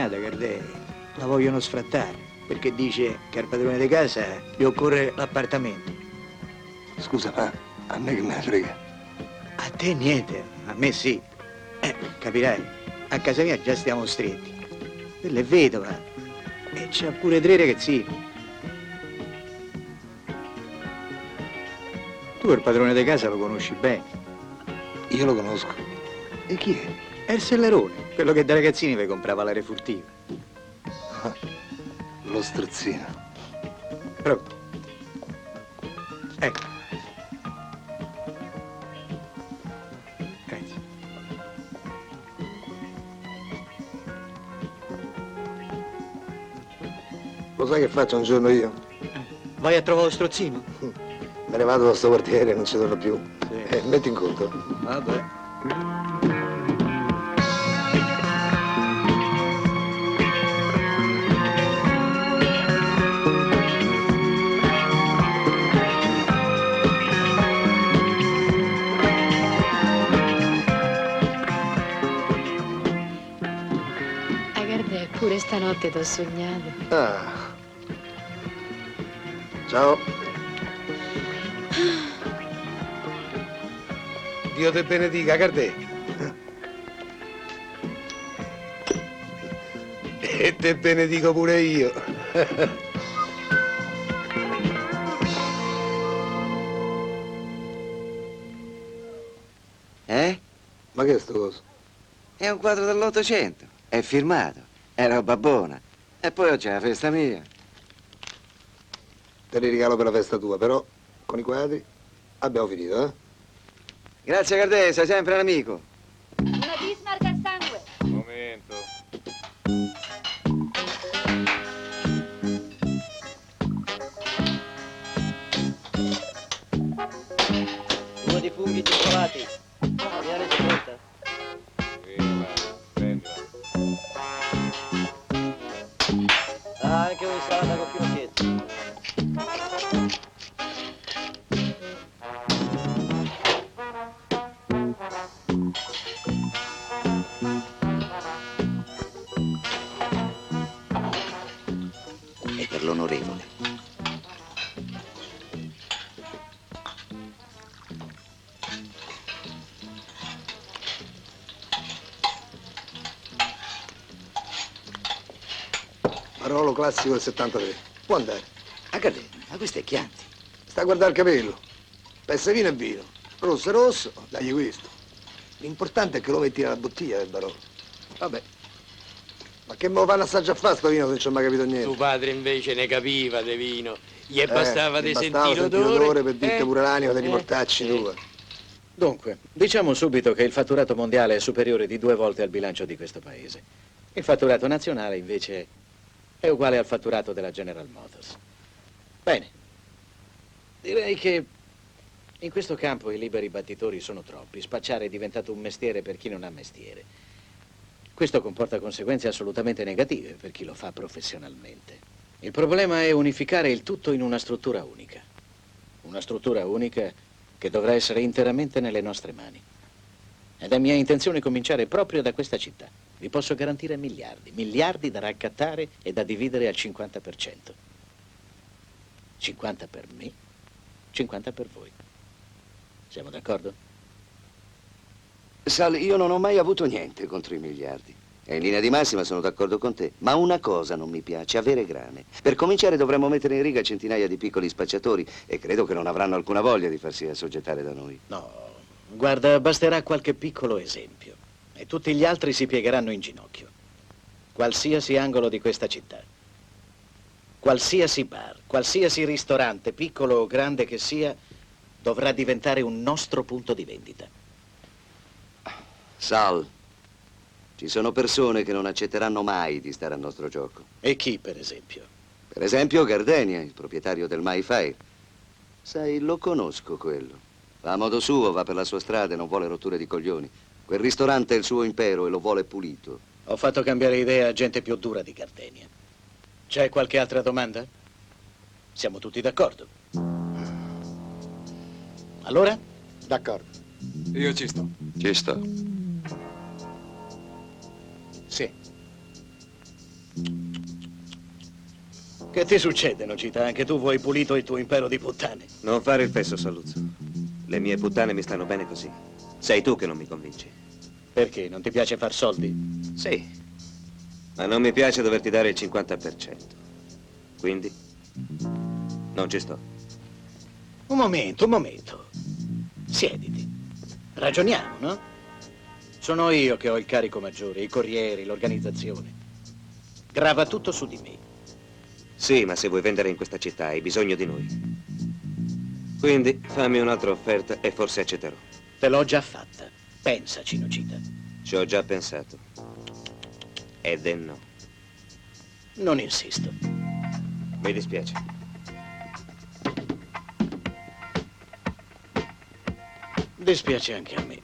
cognata, Cardè, la vogliono sfrattare, perché dice che al padrone di casa gli occorre l'appartamento. Scusa, ma a me che me ne frega? A te niente, a me sì. Capirai, a casa mia già stiamo stretti. Quella è vedova e c'ha pure 3 ragazzini. Tu il padrone di casa lo conosci bene. Io lo conosco. E chi è? È il sellerone, quello che da ragazzini vi comprava l'aria furtiva. Ah, lo strozzino. Pronto? Ecco. Grazie. Lo sai che faccio un giorno io? Vai a trovare lo strozzino? Me ne vado da sto quartiere e non ci torno più. Sì. Metti in conto. Vabbè. Pure stanotte t'ho sognato. Ah. Ciao. Dio te benedica, Cardè. E te benedico pure io. Ma che è sto coso? È un quadro dell'Ottocento, è firmato, è roba buona. E poi oggi è la festa mia. Te li regalo per la festa tua, però con i quadri abbiamo finito, eh? Grazie Cardè, sei sempre un amico. Una Bismarck a sangue. Momento. Uno di funghi cioccolati. Viale segreta. Prendila. Ah, anche un'insalata con finocchietto. E per l'onorevole. Barolo classico del 73. Può andare. Ah, Cardè, ma questo è Chianti. Sta a guardare il capello. Pezza vino e vino. Rosso è rosso, dagli questo. L'importante è che lo metti nella bottiglia del Barolo. Vabbè. Ma che me lo fanno assaggiare a fare sto vino se non ci ho mai capito niente? Tuo padre invece ne capiva di vino. Gli bastava di bastava sentire sentire odore. l'odore per dirti pure l'anima dei mortacci tua. Dunque, diciamo subito che il fatturato mondiale è superiore di 2 volte al bilancio di questo paese. Il fatturato nazionale, invece, è uguale al fatturato della General Motors. Bene. Direi che in questo campo i liberi battitori sono troppi. Spacciare è diventato un mestiere per chi non ha mestiere. Questo comporta conseguenze assolutamente negative per chi lo fa professionalmente. Il problema è unificare il tutto in una struttura unica. Una struttura unica che dovrà essere interamente nelle nostre mani. Ed è mia intenzione cominciare proprio da questa città. Vi posso garantire miliardi, miliardi da raccattare e da dividere al 50%. 50 per me, 50 per voi. Siamo d'accordo? Sal, io non ho mai avuto niente contro i miliardi. E in linea di massima sono d'accordo con te. Ma una cosa non mi piace, avere grane. Per cominciare dovremmo mettere in riga centinaia di piccoli spacciatori e credo che non avranno alcuna voglia di farsi assoggettare da noi. No, guarda, basterà qualche piccolo esempio e tutti gli altri si piegheranno in ginocchio. Qualsiasi angolo di questa città, qualsiasi bar, qualsiasi ristorante, piccolo o grande che sia, dovrà diventare un nostro punto di vendita. Sal, ci sono persone che non accetteranno mai di stare al nostro gioco. E chi, per esempio? Per esempio Gardenia, il proprietario del Mayfair. Sai, lo conosco quello. Va a modo suo, va per la sua strada e non vuole rotture di coglioni. Quel ristorante è il suo impero e lo vuole pulito. Ho fatto cambiare idea a gente più dura di Gardenia. C'è qualche altra domanda? Siamo tutti d'accordo? Allora? D'accordo. Io ci sto. Ci sto. Sì. Che ti succede, Nocita? Anche tu vuoi pulito il tuo impero di puttane? Non fare il fesso, Saluzzo. Le mie puttane mi stanno bene così. Sei tu che non mi convinci. Perché? Non ti piace far soldi? Sì, ma non mi piace doverti dare il 50%. Quindi, non ci sto. Un momento. Siediti. Ragioniamo, no? Sono io che ho il carico maggiore, i corrieri, l'organizzazione. Grava tutto su di me. Sì, ma se vuoi vendere in questa città hai bisogno di noi. Quindi fammi un'altra offerta e forse accetterò. Te l'ho già fatta. Pensaci, Nocita. Ci ho già pensato. Ed è no. Non insisto. Mi dispiace. Dispiace anche a me.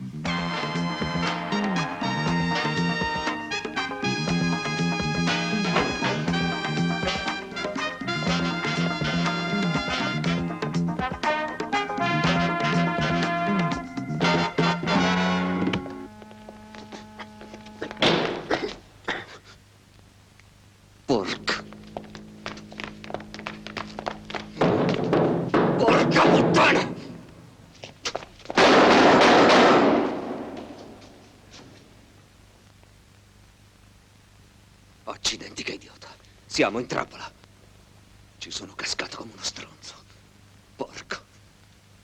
Porca. Porca puttana! Accidenti, che idiota. Siamo in trappola. Ci sono cascato come uno stronzo. Porco.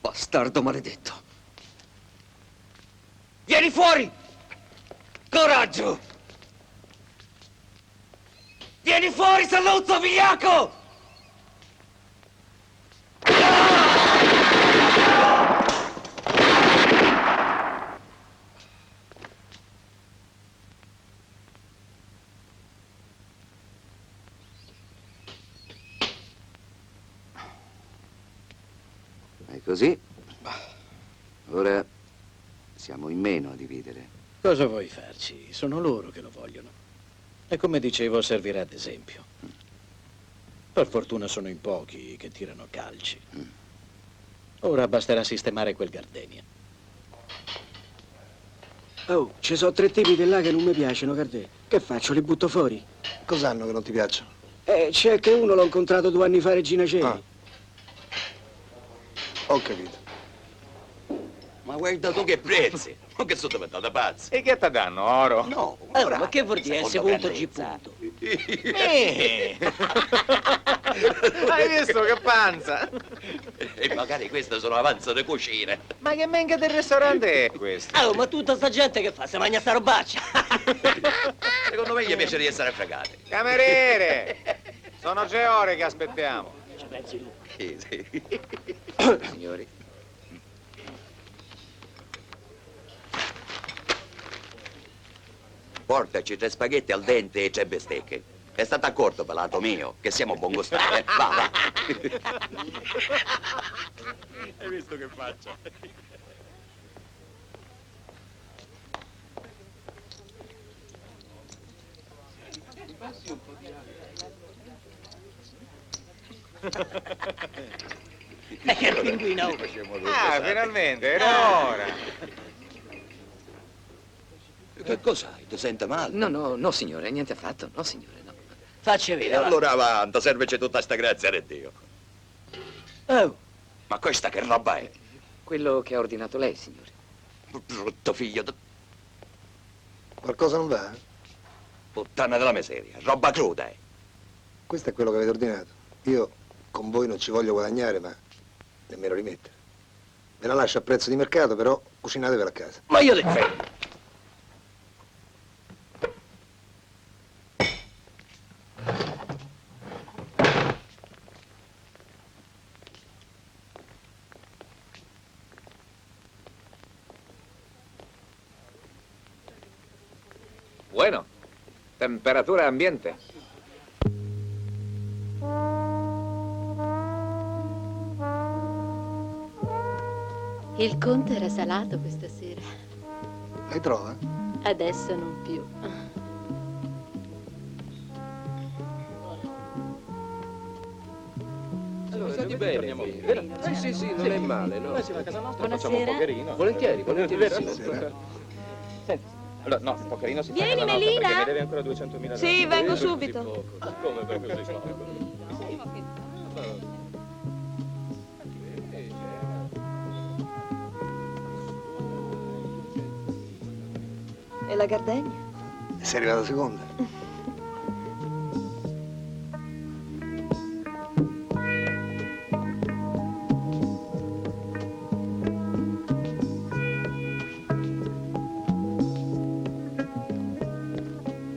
Bastardo maledetto. Vieni fuori! Coraggio! Vieni fuori, Saluzzo, vigliacco! È così. Ora siamo in meno a dividere. Cosa vuoi farci? Sono loro che lo vogliono. E come dicevo, servirà ad esempio. Per fortuna sono in pochi che tirano calci. Ora basterà sistemare quel Gardenia. Oh, ci sono 3 tipi di là che non mi piacciono, Cardè. Che faccio? Li butto fuori? Cos'hanno che non ti piacciono? C'è che uno l'ho incontrato 2 anni fa a Regina Coeli. Ah. Ho capito. Ma guarda tu che prezzi! Ma che sono diventati pazzi! E che ti danno, oro? No, Ma che vuol dire S punto G punto? Hai visto che panza? E magari queste sono avanzo di cucina. Ma che menga del ristorante è questo? Oh, ma tutta sta gente che fa? Se mangia sta robaccia? Secondo me gli piace di essere fregati. Cameriere! Sono 3 ore che aspettiamo. Ci pensi tu? Sì, sì. Signori. Portaci 3 spaghetti al dente e 3 bistecche. È stato accorto, pelato mio, che siamo buon gustare. Va, va. Hai visto che faccia? E che pinguino! Ah, finalmente, era ora. Che cos'hai? Ti sente male? No, signore, niente affatto. No, signore, no. Facci E vedere. allora avanti, serveci tutta sta grazia di Dio. Oh, Ma questa che roba è? Quello che ha ordinato lei, signore. Brutto figlio di Qualcosa non va? puttana della miseria. Roba cruda, eh. Questo è quello che avete ordinato. Io con voi non ci voglio guadagnare, ma nemmeno rimettere. Ve la lascio a prezzo di mercato, però cucinatevela a casa. ma io le... Bueno, temperatura ambiente. Il conto era salato questa sera. Lei trova? Adesso non più. Senti bene, sì, non è male, no? Buonasera. Volentieri. Allora, no, il pokerino si Vieni, fa Melina. perché mi deve ancora 200.000 Sì, vengo subito. Come per così? E la gardenia? E sei arrivata seconda.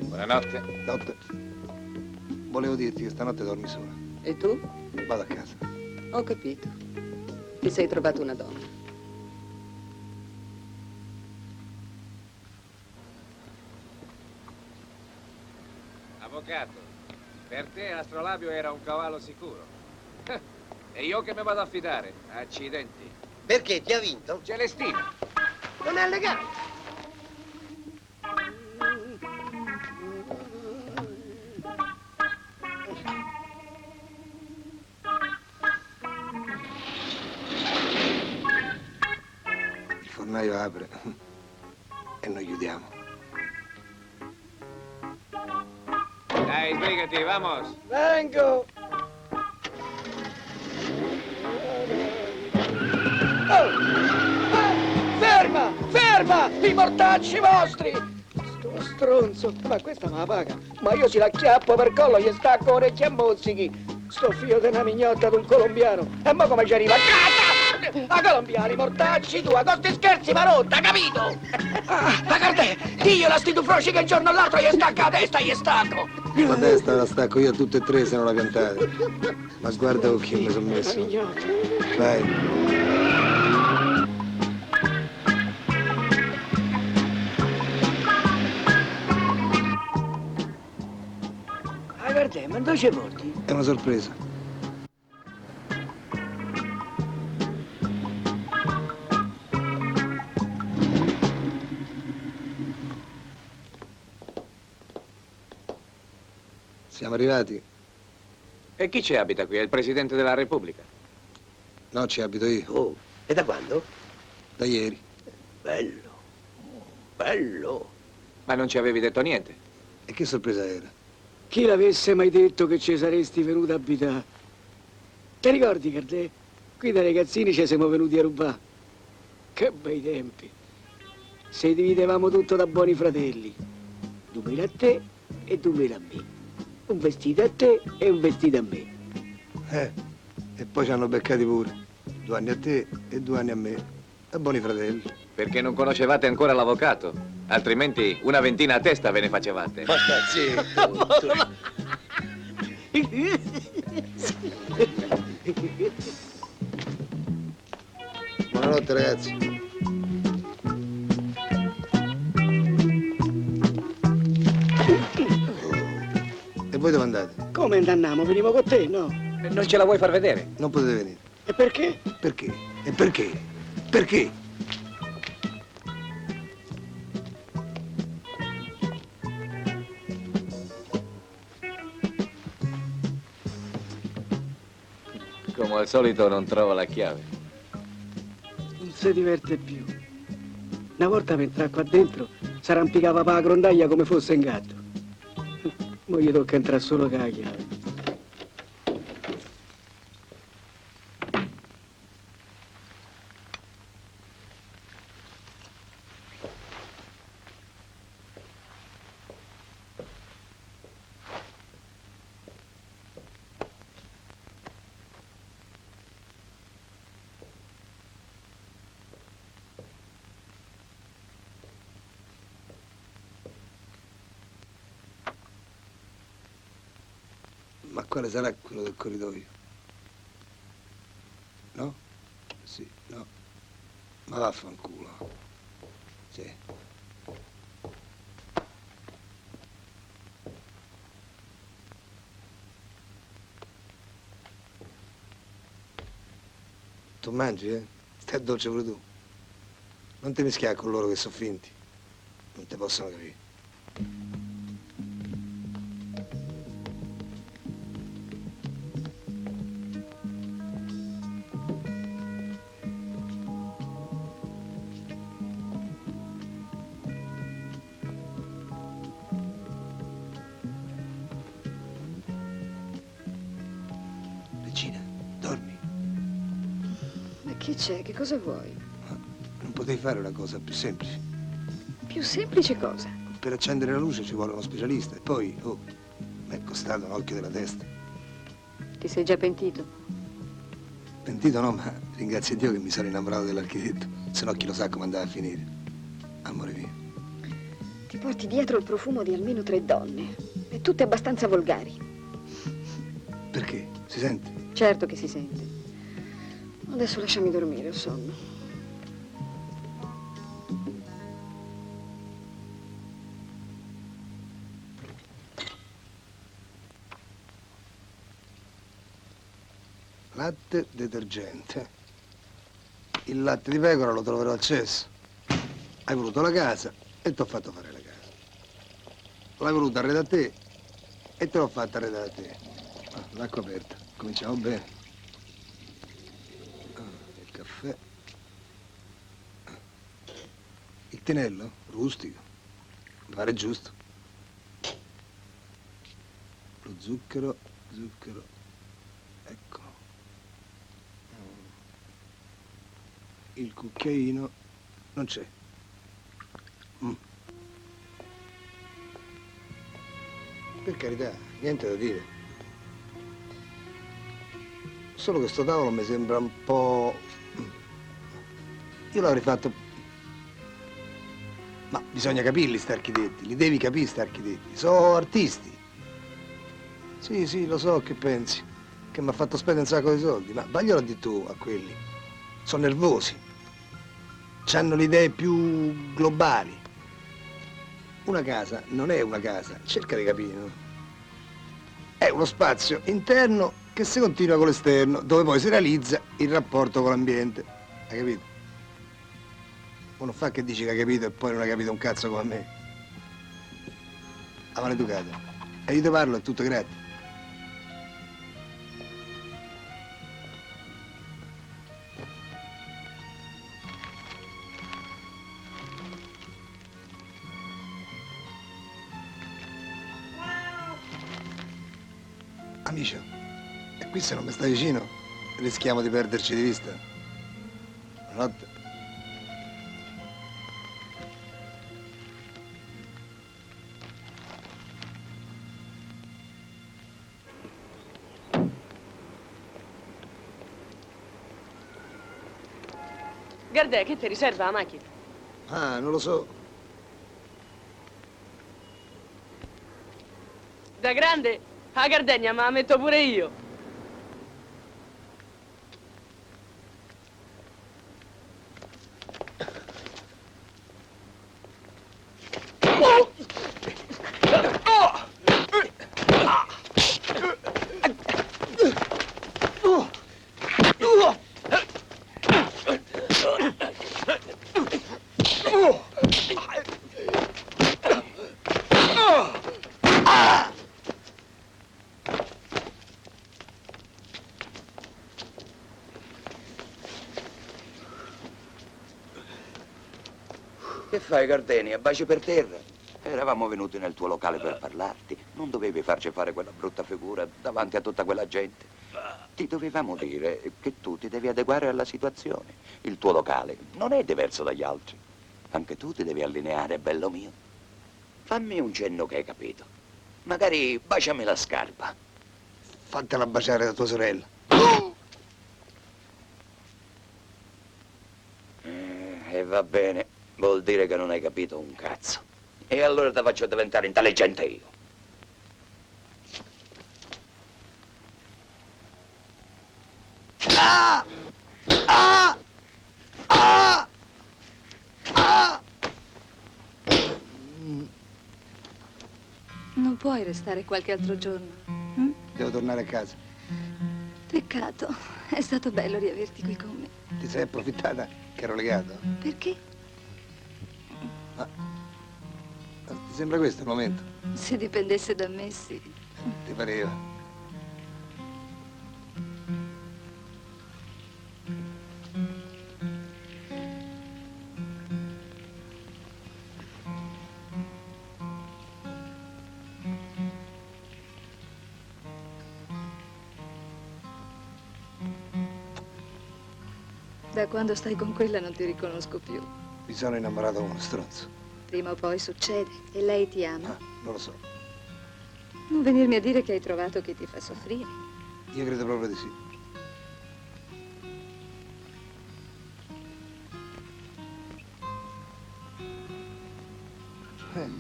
Buonanotte. Notte. Volevo dirti che stanotte dormi sola. E tu? Vado a casa. Ho capito. Ti sei trovato una donna. Avvocato, per te Astrolabio era un cavallo sicuro. E io che mi vado a fidare? Accidenti. Perché? Ti ha vinto? Celestina. Non è legale. Il fornaio apre e noi chiudiamo. Dai, sbrigati, vamos. Vengo! Oh! Ferma! Ferma! I mortacci vostri! Sto stronzo! Ma questa me la paga! Ma io si la chiappo per collo, gli stacco orecchie a mozzichi! Sto figlio di una mignotta d'un colombiano! E mo come ci arriva? A colombiani, mortacci, tu, a costi scherzi, marotta, capito? Ma guarda, dio la sti due froci che un giorno o l'altro gli stacca la testa, gli stacco! La testa la stacco io a tutte e tre se non la piantate. Ma guarda con chi mi sono messo. Vai. Ah, guarda, ma dove ci porti? È una sorpresa. Siamo arrivati? E chi ci abita qui? È il Presidente della Repubblica. No, ci abito io. Oh, e da quando? Da ieri. Bello. Bello. Ma non ci avevi detto niente. E che sorpresa era? Chi l'avesse mai detto che ci saresti venuto a abitare? Ti ricordi, Cardè? Qui da ragazzini ci siamo venuti a rubare. Che bei tempi. Se dividevamo tutto da buoni fratelli. 2000 a te e 2000 a me. Un vestito a te e un vestito a me. E poi ci hanno beccati pure. 2 anni a te e 2 anni a me. Da buoni fratelli. Perché non conoscevate ancora l'avvocato. Altrimenti una ventina a testa ve ne facevate. Ma sta zitto. Buonanotte ragazzi. E voi dove andate? Come andiamo? Veniamo con te, no? Non ce la vuoi far vedere? Non potete venire. E perché? Perché? E perché? Perché? Come al solito non trovo la chiave. Non si diverte più. Una volta per entrare qua dentro s'arrampicava per la grondaia come fosse un gatto. Mo gli tocca entrare solo con la chiave. Ma quale sarà quello del corridoio? No? Sì, no. Ma vaffanculo. Sì. Tu mangi, eh? Stai dolce pure tu. Non ti mischiare con loro che sono finti. Non ti possono capire. Regina, dormi. Ma che c'è? Che cosa vuoi? Non potevi fare una cosa più semplice. Più più semplice cosa. Per accendere la luce ci vuole uno specialista e poi, oh, mi è costato un occhio della testa. Ti sei già pentito? Pentito no, ma ringrazio Dio che mi sono innamorato dell'architetto, se no chi lo sa come andava a finire. Amore mio. Ti porti dietro il profumo di almeno 3 donne, e tutte abbastanza volgari. Perché? Si sente? Certo che si sente. Adesso lasciami dormire, ho sonno. Latte, detergente. Il latte di pecora lo troverò al cesso. Hai voluto la casa e ti ho fatto fare la casa. L'hai voluto arredare a te e te l'ho fatta arredare a te. Ah, l'acqua aperta, cominciamo bene. Ah, il caffè. Ah. Il tinello, rustico. Mi pare giusto. Lo zucchero, ecco. Il cucchiaino non c'è. Per carità, niente da dire. Solo che sto tavolo mi sembra un po'... Io l'avrei fatto... Ma bisogna capirli sti architetti, li devi capire sti architetti. Sono artisti. Sì, lo so che pensi. Che mi ha fatto spendere un sacco di soldi, ma vaglielo a dire tu a quelli. Sono nervosi. C'hanno le idee più globali. Una casa non è una casa, cerca di capire, no? È uno spazio interno che si continua con l'esterno, dove poi si realizza il rapporto con l'ambiente. Hai capito? Ma non fa che dici che hai capito e poi non hai capito un cazzo come me. A maleducato. E io ti parlo, è tutto gratis. Amico, e qui se non mi stai vicino rischiamo di perderci di vista. Buonanotte. Gardè, che ti riserva la macchina? Ah, non lo so. Da grande, la gardegna me la metto pure io. Che fai, Gardenia? Baci per terra? Eravamo venuti nel tuo locale per parlarti. Non dovevi farci fare quella brutta figura davanti a tutta quella gente. Ti dovevamo dire che tu ti devi adeguare alla situazione. Il tuo locale non è diverso dagli altri. Anche tu ti devi allineare, bello mio. Fammi un cenno che hai capito. Magari baciami la scarpa. Fatela baciare da tua sorella. E va bene. Vuol dire che non hai capito un cazzo. E allora ti faccio diventare intelligente io. Ah! Ah! Ah! Ah! Non puoi restare qualche altro giorno? Devo tornare a casa. Peccato. È stato bello riaverti qui con me. Ti sei approfittata che ero legato? Perché? Ma ti sembra questo il momento? Se dipendesse da me, sì. Ti pareva? Da quando stai con quella non ti riconosco più. Mi sono innamorato come uno stronzo. Prima o poi succede e lei ti ama. Ah, non lo so. Non venirmi a dire che hai trovato chi ti fa soffrire. Io credo proprio di sì.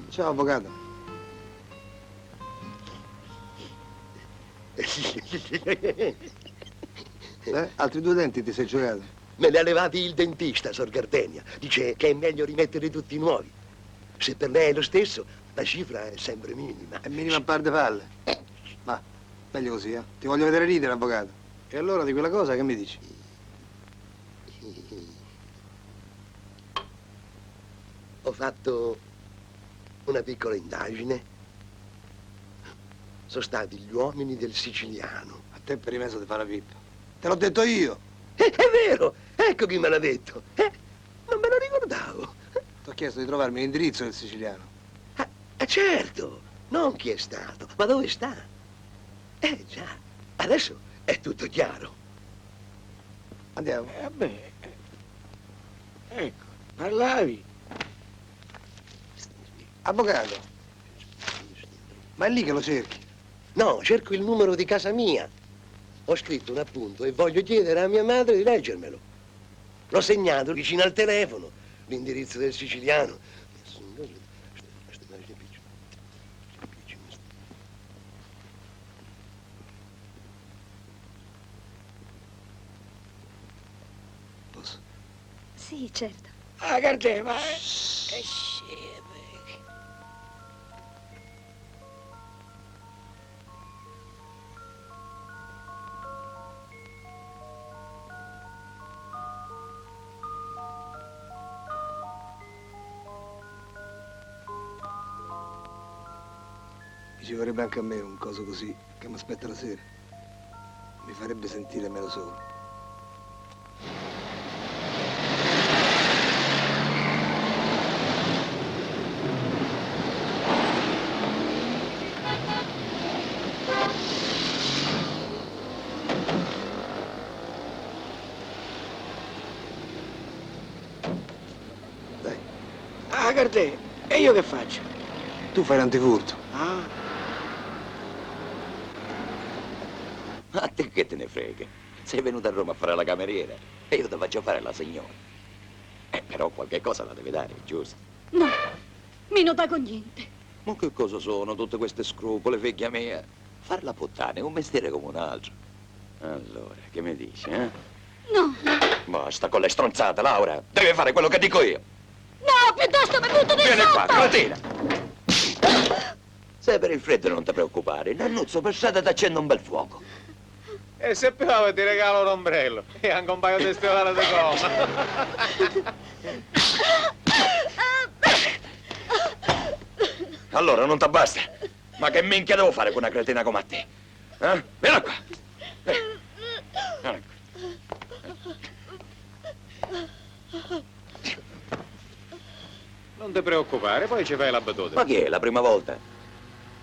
Ciao, avvocato. Altri 2 denti ti sei giocato? Me li ha levati il dentista, Sor Gardenia. Dice che è meglio rimettere tutti nuovi. Se per lei è lo stesso, la cifra è sempre minima. È minima un par de palle. Ma, meglio così, eh? Ti voglio vedere ridere, avvocato. E allora di quella cosa che mi dici? Ho fatto una piccola indagine. Sono stati gli uomini del siciliano. A te per rimesso ti fa la pippa. Te l'ho detto io. È vero! Ecco chi me l'ha detto. Non me lo ricordavo. Ti ho chiesto di trovarmi l'indirizzo del siciliano. Certo, non chi è stato, ma dove sta. Già, adesso è tutto chiaro. Andiamo. Vabbè. Ecco, parlavi. Avvocato, ma è lì che lo cerchi? No, cerco il numero di casa mia. Ho scritto un appunto e voglio chiedere a mia madre di leggermelo. L'ho segnato vicino al telefono, l'indirizzo del siciliano. Posso? Sì, certo. Ah, Gardenia, ma... Mi ci vorrebbe anche a me un coso così che mi aspetta la sera. Mi farebbe sentire meno solo. Dai, Ah, Gardenia, e io che faccio? tu fai l'antifurto. Ah, A te che te ne frega? Sei venuto a Roma a fare la cameriera e io ti faccio fare la signora. Però qualche cosa la deve dare, giusto? No, mi non pago niente. Ma che cosa sono tutte queste scrupole, figlia mia? Fare la puttana è un mestiere come un altro. Allora, che mi dici, eh? No, Basta con le stronzate, Laura. Devi fare quello che dico io. no, piuttosto mi butto di Vieni sotto! qua, cretina! Se per il freddo non ti preoccupare, Nannuzzo per strada ti accendo un bel fuoco. E se piove ti regalo un ombrello e anche un paio di stivali di gomma. Allora, non ti basta? Ma che minchia devo fare con una cretina come a te? Vieni qua! Vieni qua. Non ti preoccupare, poi ci fai la battuta. Ma che è la prima volta?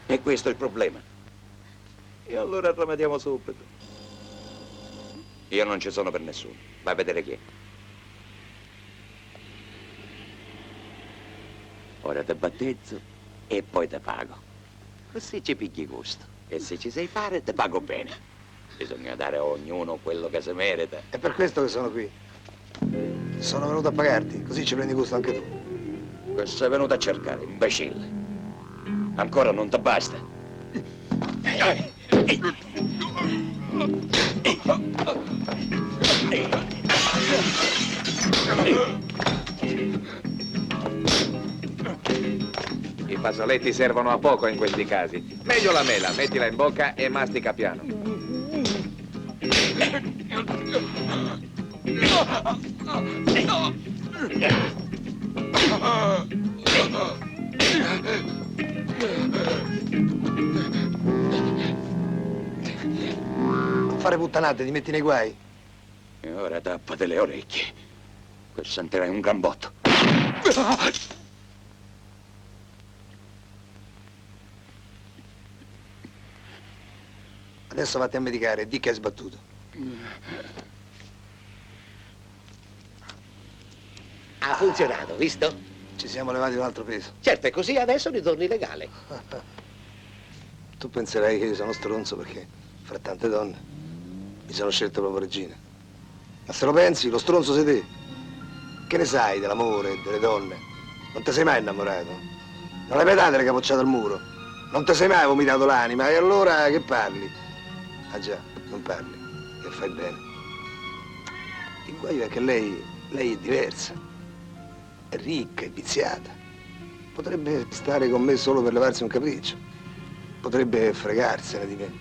E questo è il problema. E allora rimediamo subito. Io non ci sono per nessuno. Vai a vedere chi è. Ora ti battezzo e poi ti pago. Così ci pigli gusto. E se ci sai fare, ti pago bene. Bisogna dare a ognuno quello che si merita. È per questo che sono qui. Sono venuto a pagarti, così ci prendi gusto anche tu. Che sei venuto a cercare, imbecille. Ancora non ti basta. I fazzoletti servono a poco in questi casi. Meglio la mela, mettila in bocca e mastica piano. Non fare puttanate, ti metti nei guai. E ora tappate le orecchie. Che sentirai un gran botto. Adesso vatti a medicare e di che hai sbattuto. Ha funzionato, visto? Ci siamo levati un altro peso. Certo, e così adesso ritorni legale. Tu penserai che io sono stronzo perché, fra tante donne, mi sono scelto proprio Regina. Ma se lo pensi, lo stronzo sei te. Che ne sai dell'amore, delle donne? Non ti sei mai innamorato? Non hai mai dato le capocciate al muro? Non ti sei mai vomitato l'anima? E allora che parli? Ah già, non parli. E fai bene. Il guaio è che lei è diversa. È ricca, è viziata. Potrebbe stare con me solo per levarsi un capriccio. Potrebbe fregarsene di me.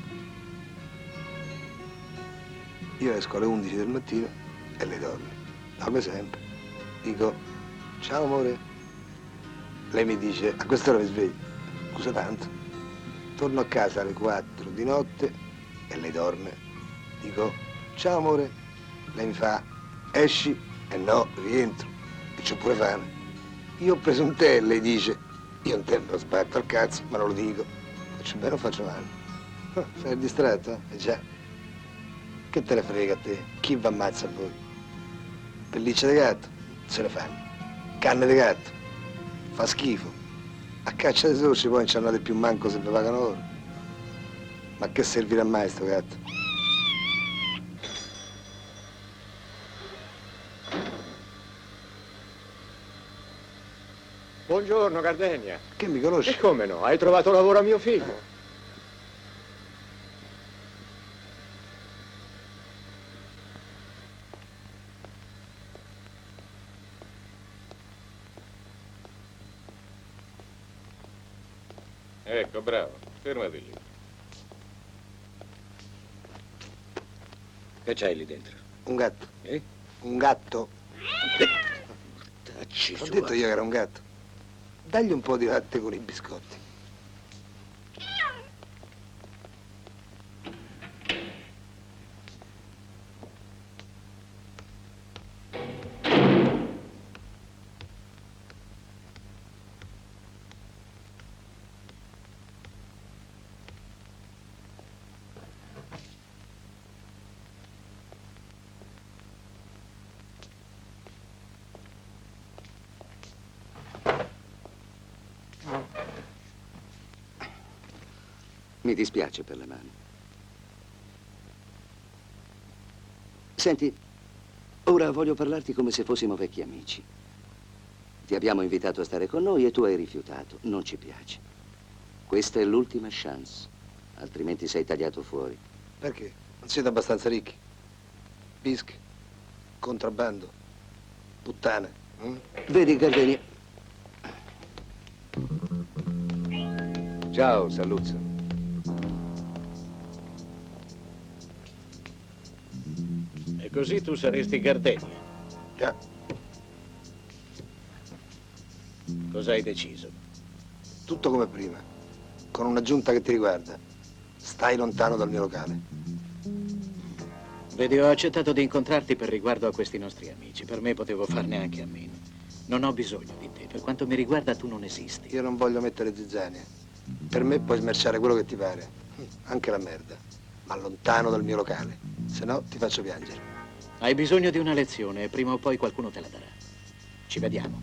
Io esco alle 11 del mattino e lei dorme. Dorme sempre. Dico, ciao amore. Lei mi dice, a quest'ora mi svegli. Scusa tanto. Torno a casa alle 4 di notte e lei dorme. Dico, ciao amore. Lei mi fa, esci? E no, rientro. E c'ho pure fame. Io ho preso un tè e lei dice, io un tè me lo sbatto al cazzo, ma non lo dico. Faccio bene o faccio male? Sei distratto? Eh già. Che te ne frega a te? Chi va ammazza a voi? Pelliccia di gatto? Se ne fanno. Canne di gatto? Fa schifo. A caccia dei sorci poi non ci andate più manco se vi pagano loro. Ma che servirà mai sto gatto? Buongiorno, Gardenia. Che mi conosci? E come no? Hai trovato lavoro a mio figlio? Ecco, bravo. Fermati lì. Che c'hai lì dentro? Un gatto. Eh? Un gatto. Tacci Ho su. detto io che era un gatto. Dagli un po' di latte con i biscotti. Mi dispiace per le mani. Senti, ora voglio parlarti come se fossimo vecchi amici. Ti abbiamo invitato a stare con noi e tu hai rifiutato. Non ci piace. Questa è l'ultima chance, altrimenti sei tagliato fuori. Perché? Non siete abbastanza ricchi? Bischi, contrabbando, puttane. Vedi, Gardenia. Ciao, Saluzzo. E così tu saresti Gardenia. Già. Cosa hai deciso? Tutto come prima, con un'aggiunta che ti riguarda. Stai lontano dal mio locale. Vedi, ho accettato di incontrarti per riguardo a questi nostri amici. Per me potevo farne anche a meno. Non ho bisogno di te. Per quanto mi riguarda, tu non esisti. Io non voglio mettere zizzania. Per me puoi smerciare quello che ti pare, anche la merda, ma lontano dal mio locale, se no ti faccio piangere. Hai bisogno di una lezione e prima o poi qualcuno te la darà. Ci vediamo.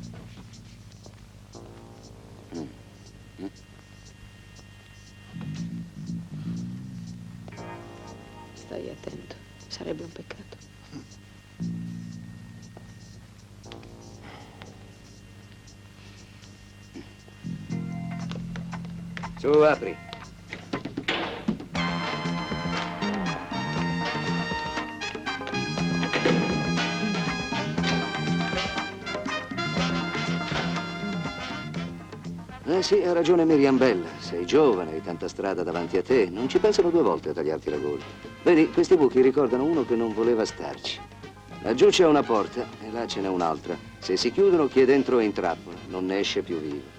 Stai attento, sarebbe un peccato. Su, apri. Eh sì, ha ragione Miriam Bella. Sei giovane, hai tanta strada davanti a te. Non ci pensano due volte a tagliarti la gola. Vedi, questi buchi ricordano uno che non voleva starci. Laggiù c'è una porta e là ce n'è un'altra. Se si chiudono, chi è dentro è in trappola. Non ne esce più vivo.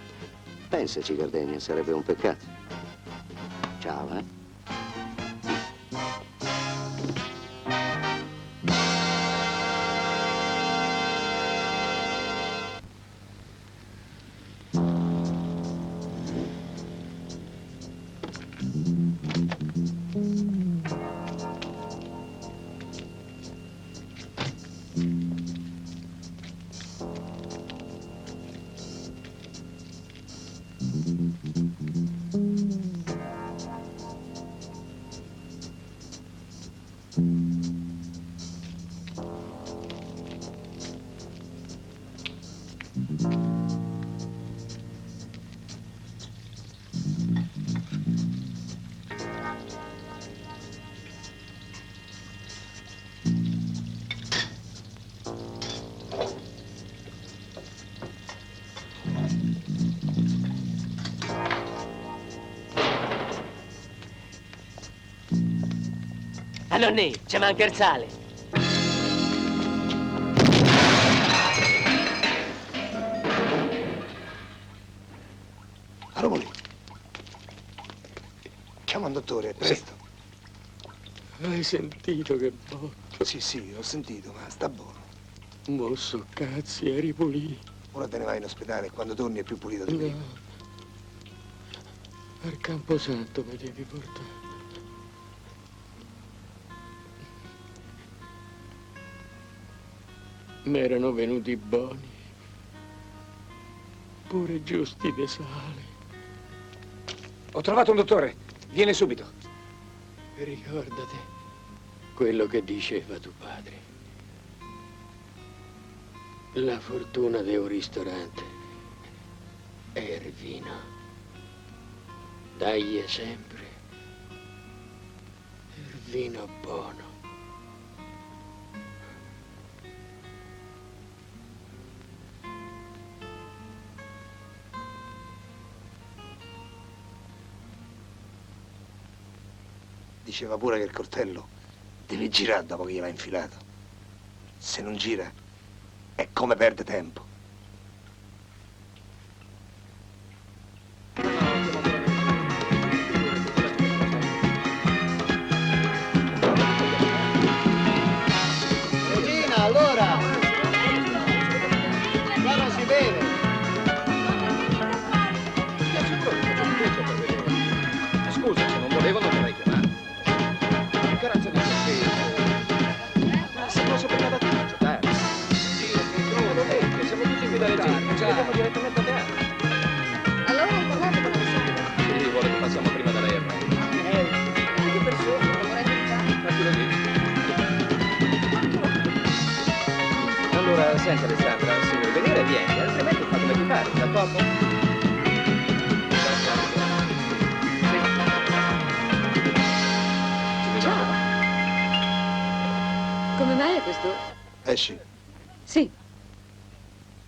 Pensaci, Gardenia, sarebbe un peccato. Ciao, eh? nonnì, ci manca il sale. Romoli. Chiama un dottore, presto. Hai sentito che botto? Sì, ho sentito, ma sta buono. Mosso cazzi, eri pulito. Ora te ne vai in ospedale e quando torni è più pulito di prima. No. Al Camposanto mi devi portare. M'erano venuti buoni. Pure giusti de sale. Ho trovato un dottore. Viene subito. Ricordate quello che diceva tuo padre. La fortuna di un ristorante è il vino. Dai sempre il vino buono. Diceva pure che il coltello deve girare dopo che gliel'ha infilato. Se non gira, è come perde tempo. Regina, allora! Qua non si beve! Scusa, se non volevo non dovrei chiamare. Che razza di ma se posso prima da te, dai. Siamo tutti qui da Regina, ci vediamo direttamente a teatro. Allora hai parlato con Alessandro? Sì, vuole che passiamo prima da lei a me. Due persone, non vorrei pensare. Ma chi lo dice? Allora, senti Alessandra, se vuoi venire vieni, altrimenti fa come ti pare, d'accordo? Come mai a quest'ora? Esci. Sì.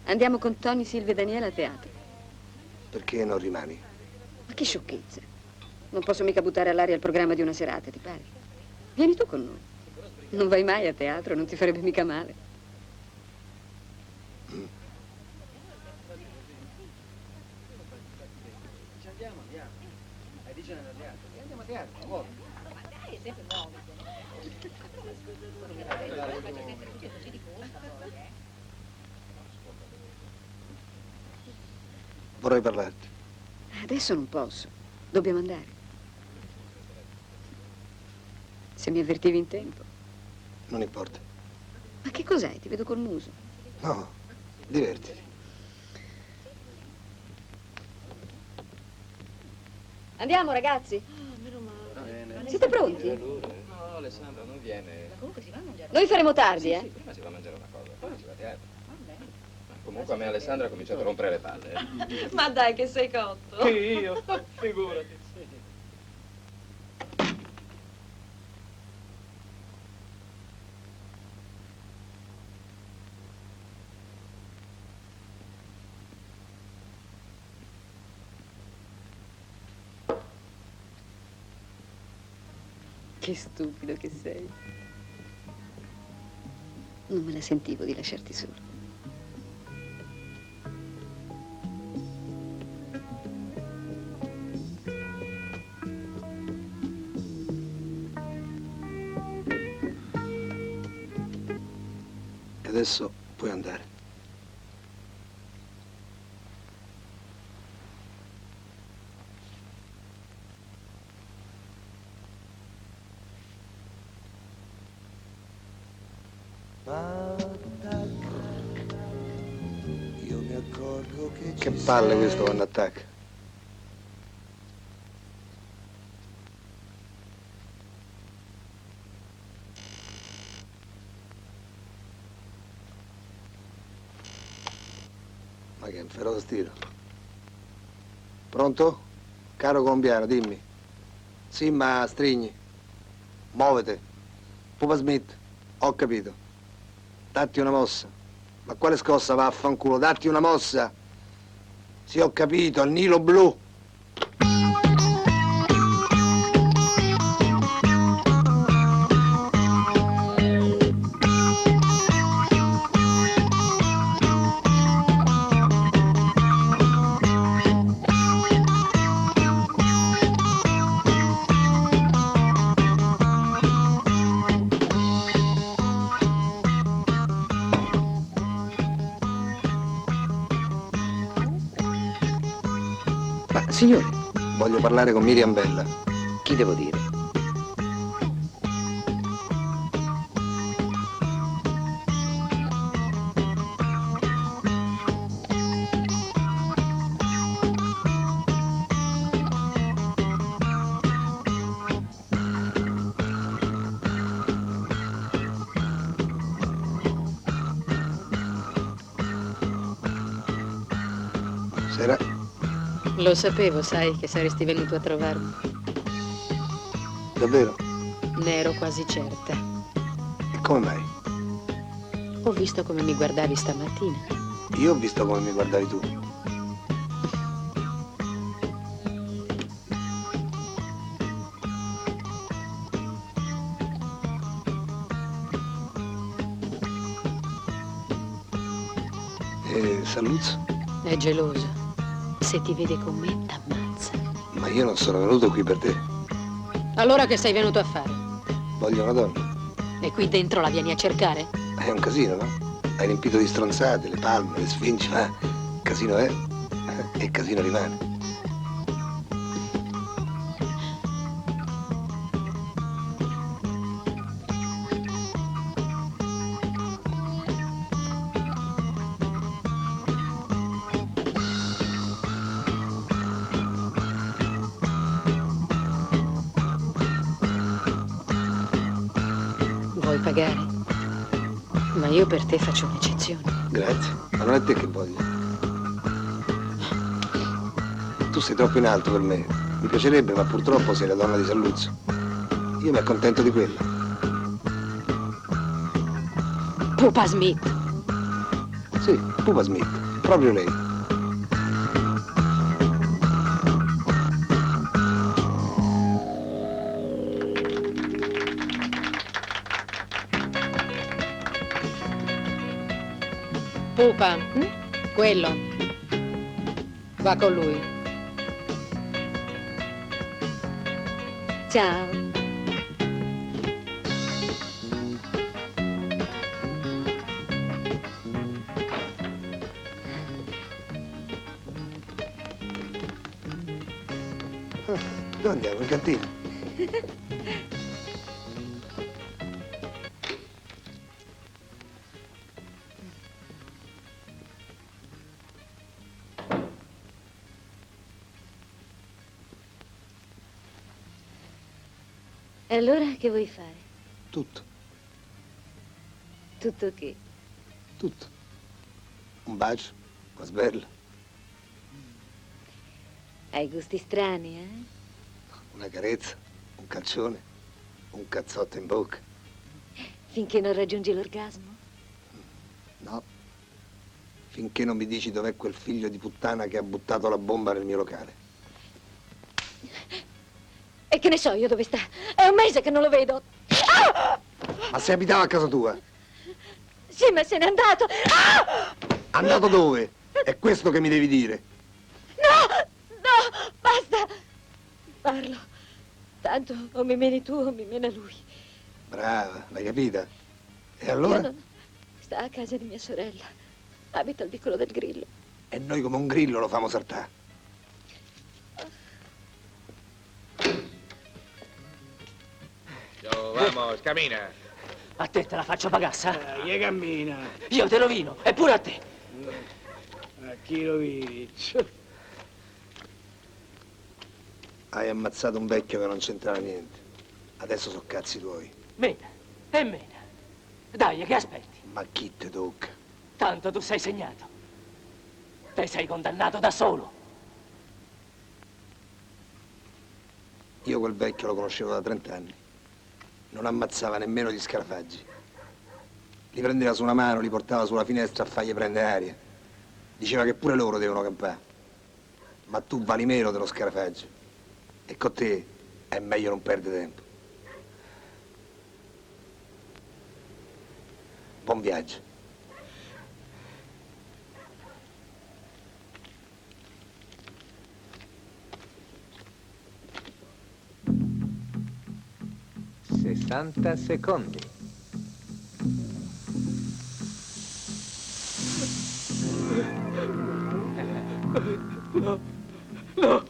Andiamo con Tony, Silvia e Daniela a teatro. Perché non rimani? Ma che sciocchezza. Non posso mica buttare all'aria il programma di una serata, ti pare? Vieni tu con noi. Non vai mai a teatro, non ti farebbe mica male. Andiamo a teatro, amore. Ma dai, è sempre nuovo. Vorrei parlarti. Adesso non posso. Dobbiamo andare. Se mi avvertivi in tempo. Non importa. Ma che cos'hai? Ti vedo col muso. No, divertiti. Andiamo, ragazzi. Meno male. Siete pronti? No, Alessandra non viene. Noi faremo tardi, Sì, eh? prima si va a mangiare una cosa, poi si va a teatro. Comunque a me Alessandra ha cominciato a rompere le palle. Ma dai che sei cotto. Che io? Figurati. Che stupido che sei. Non me la sentivo di lasciarti solo. E adesso puoi andare. Io mi accorgo Che palle questo quando attacca. Ma che è un feroce tiro. Pronto? Caro colombiano, dimmi. Sì, ma strigni. Muovete. Pupa Smith, ho capito. Datti una mossa. Ma quale scossa, vaffanculo? Datti una mossa. Sì, ho capito, al Nilo blu. Signore, Voglio parlare con Miriam Bella. chi devo dire? Sera. Lo sapevo, sai, che saresti venuto a trovarmi. Davvero? Ne ero quasi certa. E come mai? Ho visto come mi guardavi stamattina. Io ho visto come mi guardavi tu. E Saluzzo? È geloso. Se ti vede con me, t'ammazza. Ma io non sono venuto qui per te. Allora che sei venuto a fare? Voglio una donna. E qui dentro la vieni a cercare? È un casino, no? Hai riempito di stronzate, le palme, le sfingi, ma casino è e casino rimane. Vuoi pagare? Ma io per te faccio un'eccezione. Grazie, ma non è te che voglio. Tu sei troppo in alto per me. Mi piacerebbe, ma purtroppo sei la donna di Saluzzo. Io mi accontento di quella. Pupa Smith. Sì, Pupa Smith, proprio lei. Pupa, quello. Va con lui. Ciao. Dove andiamo? In cantina? E allora che vuoi fare? Tutto, Tutto che? tutto. Un bacio, una sberla, Hai gusti strani, eh? una carezza, un calcione, un cazzotto in bocca. Finché non raggiungi l'orgasmo? No. Finché non mi dici dov'è quel figlio di puttana che ha buttato la bomba nel mio locale. E che ne so io dove sta? È un mese che non lo vedo. Ah! Ma se abitava a casa tua? Sì, ma se n'è andato. Ah! Andato dove? È questo che mi devi dire. No! No! Basta! Parlo. Tanto o mi meni tu o mi mena lui. Brava, l'hai capita? E allora? Io non... Sta a casa di mia sorella. Abita al vicolo del Grillo. E noi come un grillo lo famo saltare. Yo, vamos, camina. A te te la faccio pagassa? Gli cammina. Io te rovino, e pure a te. A chi lo vince? Hai ammazzato un vecchio che non c'entrava niente. Adesso so cazzi tuoi. Mena, e mena. Dai, che aspetti? Ma chi te tocca? Tanto tu sei segnato. Te sei condannato da solo. Io quel vecchio lo conoscevo da 30 anni. Non ammazzava nemmeno gli scarafaggi. Li prendeva su una mano, li portava sulla finestra a fargli prendere aria. Diceva che pure loro devono campare. Ma tu vali meno dello scarafaggio. E con te è meglio non perdere tempo. Buon viaggio. Sessanta secondi. No, no,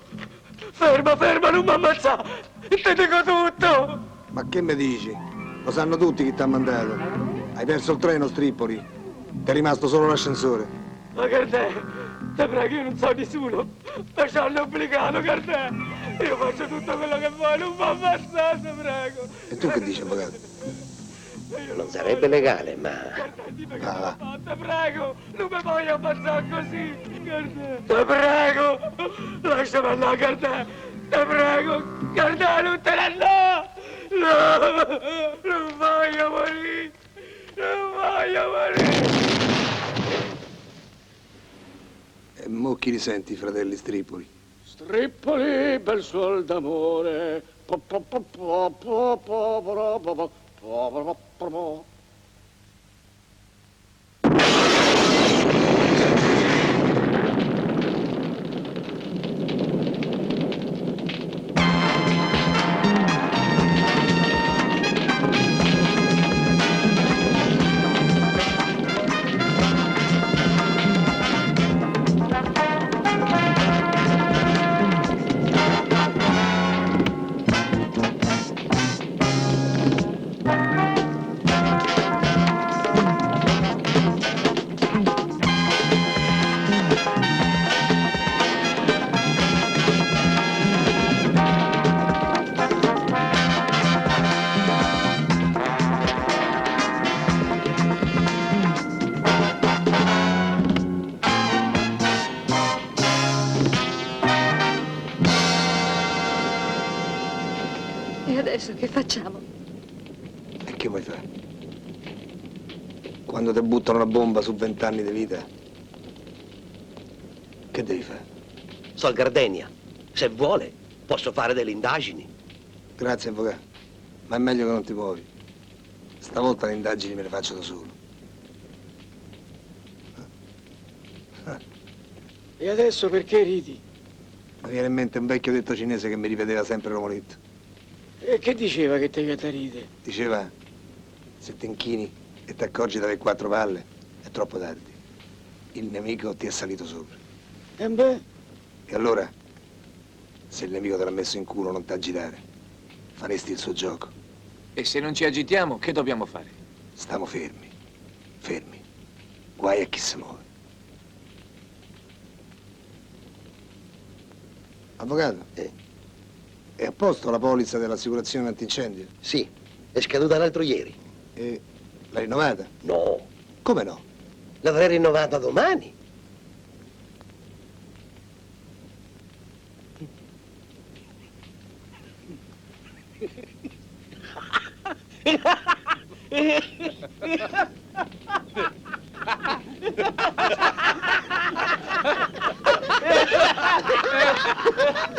Ferma, ferma, non mi ammazzare! Ti dico tutto! Ma che mi dici? Lo sanno tutti chi ti ha mandato. Hai perso il treno, Stripoli. Ti è rimasto solo l'ascensore. Ma Gardè, te prego, io non so nessuno. Ma ci hanno obbligato, Gardè. Io faccio tutto quello che vuoi, non mi ammazzare, te prego. E tu che dici, avvocato? Non sarebbe legale, ma... Va. Te prego, non mi voglio ammazzare così, Gardè. Te prego, lasciami andare, Gardè. Te prego, Gardè, non te ne no! No, non voglio morire, non voglio morire. E mo chi li senti, fratelli Stripoli? Stripoli, bel suol d'amore. E adesso che facciamo? E che vuoi fare? Quando ti buttano una bomba su 20 anni di vita, che devi fare? So al Gardenia. Se vuole, posso fare delle indagini. Grazie, avvocato. Ma è meglio che non ti muovi. Stavolta le indagini me le faccio da solo. E adesso perché ridi? Mi viene in mente un vecchio detto cinese che mi ripeteva sempre Romoletto. E che diceva che te che ride? Diceva, se ti inchini e ti accorgi di avere 4 palle, è troppo tardi. Il nemico ti è salito sopra. E beh, E allora, se il nemico te l'ha messo in culo, non t'agitare. Faresti il suo gioco. E se non ci agitiamo, che dobbiamo fare? Stiamo fermi. Fermi. Guai a chi si muove. Avvocato? È a posto la polizza dell'assicurazione antincendio? Sì, è scaduta l'altro ieri. E l'ha rinnovata? No. Come no? L'avrei rinnovata domani.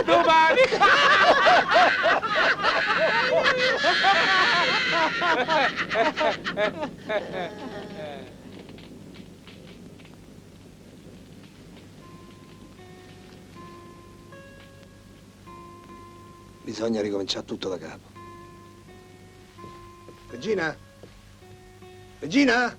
domani! Bisogna ricominciare tutto da capo. Regina? Regina?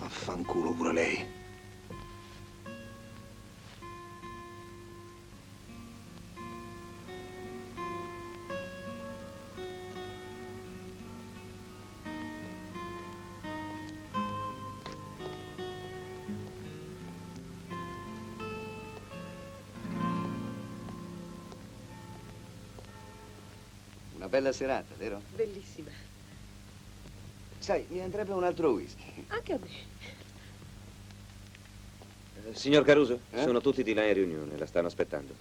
Affanculo pure lei. Una bella serata, vero? Bellissima. Sai, mi andrebbe un altro whisky. Anche a me. Signor Caruso, sono tutti di là in riunione, la stanno aspettando.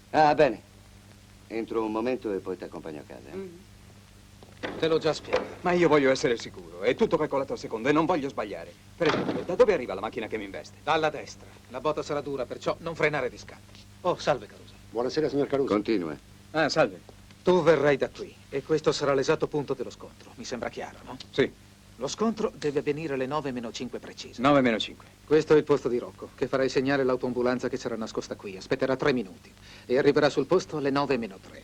Ah, bene. Entro un momento e poi ti accompagno a casa. Te l'ho già spiegato. Ma io voglio essere sicuro, è tutto calcolato a secondo e non voglio sbagliare. Per esempio, da dove arriva la macchina che mi investe? Dalla destra. La botta sarà dura, perciò non frenare di scatto. Oh, salve Caruso. Buonasera, signor Caruso. Continua. Ah, salve. Tu verrai da qui e questo sarà l'esatto punto dello scontro. Mi sembra chiaro, no? Sì. Lo scontro deve avvenire alle 9:05 precise. 9:05. Questo è il posto di Rocco, che farai segnare l'autoambulanza che sarà nascosta qui. Aspetterà 3 minuti e arriverà sul posto alle 9:03.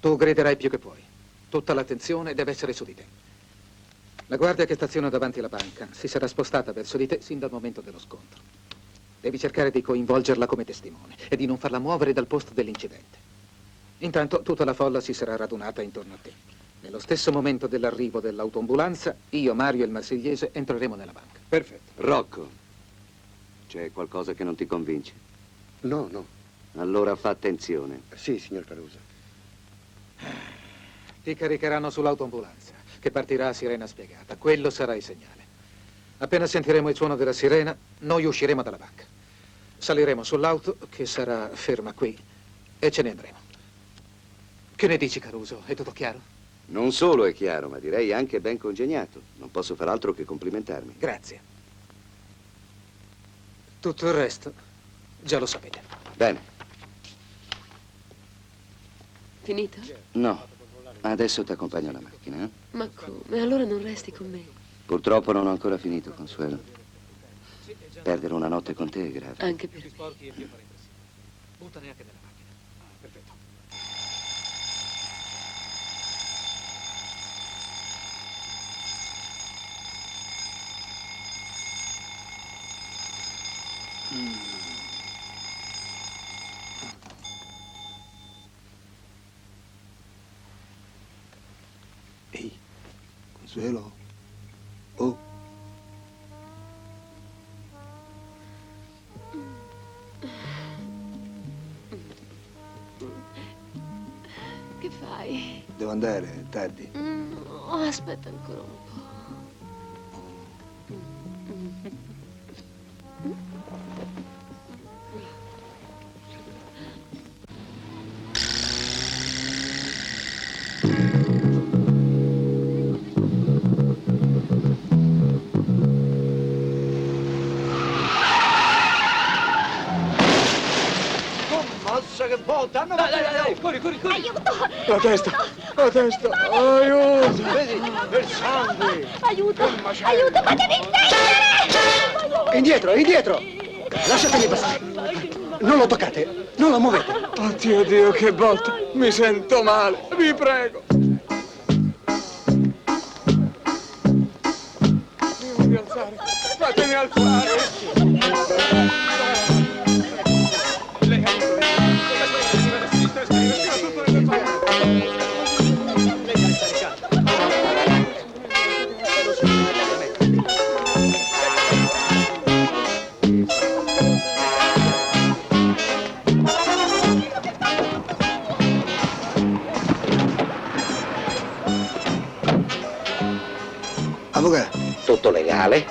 Tu griderai più che puoi. Tutta l'attenzione deve essere su di te. La guardia che staziona davanti alla banca si sarà spostata verso di te sin dal momento dello scontro. Devi cercare di coinvolgerla come testimone e di non farla muovere dal posto dell'incidente. Intanto tutta la folla si sarà radunata intorno a te. Nello stesso momento dell'arrivo dell'autoambulanza, io, Mario e il marsigliese entreremo nella banca. Perfetto. Rocco, c'è qualcosa che non ti convince? No, no. Allora fa attenzione. Sì, signor Caruso. Ti caricheranno sull'autoambulanza, che partirà a sirena spiegata. Quello sarà il segnale. Appena sentiremo il suono della sirena, noi usciremo dalla banca. Saliremo sull'auto, che sarà ferma qui, e ce ne andremo. Che ne dici, Caruso? È tutto chiaro? Non solo è chiaro, ma direi anche ben congegnato. Non posso far altro che complimentarmi. Grazie. Tutto il resto già lo sapete. Bene. Finito? No, adesso ti accompagno alla macchina. Ma come? Allora non resti con me? Purtroppo non ho ancora finito, Consuelo. Perdere una notte con te è grave. Anche per me. Buttane anche nella macchina. Perfetto. Ehi, Consuelo. Oh. Che fai? Devo andare, è tardi. Aspetta ancora un po'. Mossa che volta! Dai, corri! Aiuto! La testa! Aiuto! Vedi, del sangue! Aiuto! Aiuto, fatemi stare! Indietro! Lasciatemi passare! Non lo toccate! Non lo muovete! Oddio Dio, che botta! Mi sento male, vi prego! Mi voglio alzare! Fatemi alzare! Avvocato! Tutto legale?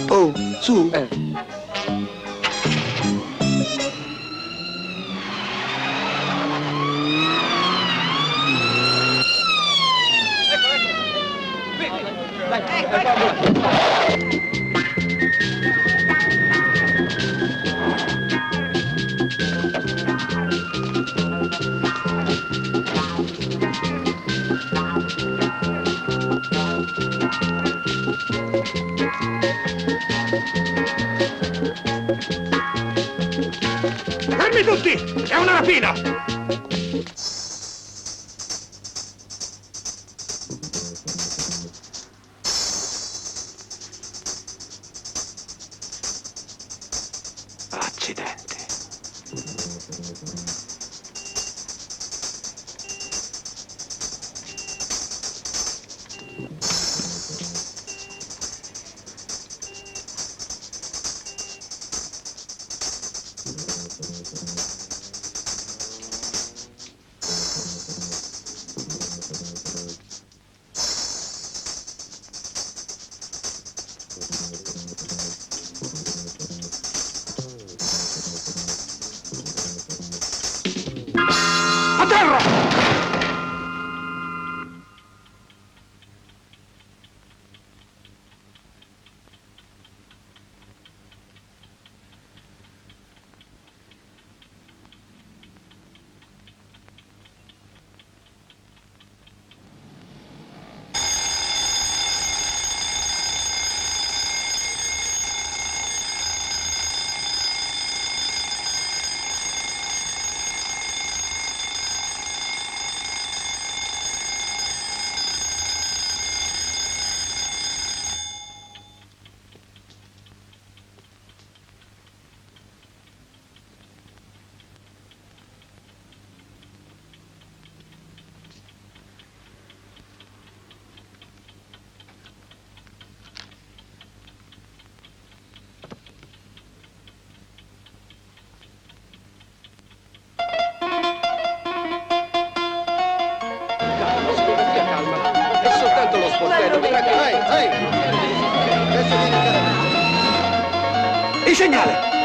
Oh, su! Fermi tutti! È una rapina! Accidenti. A terra! Il segnale!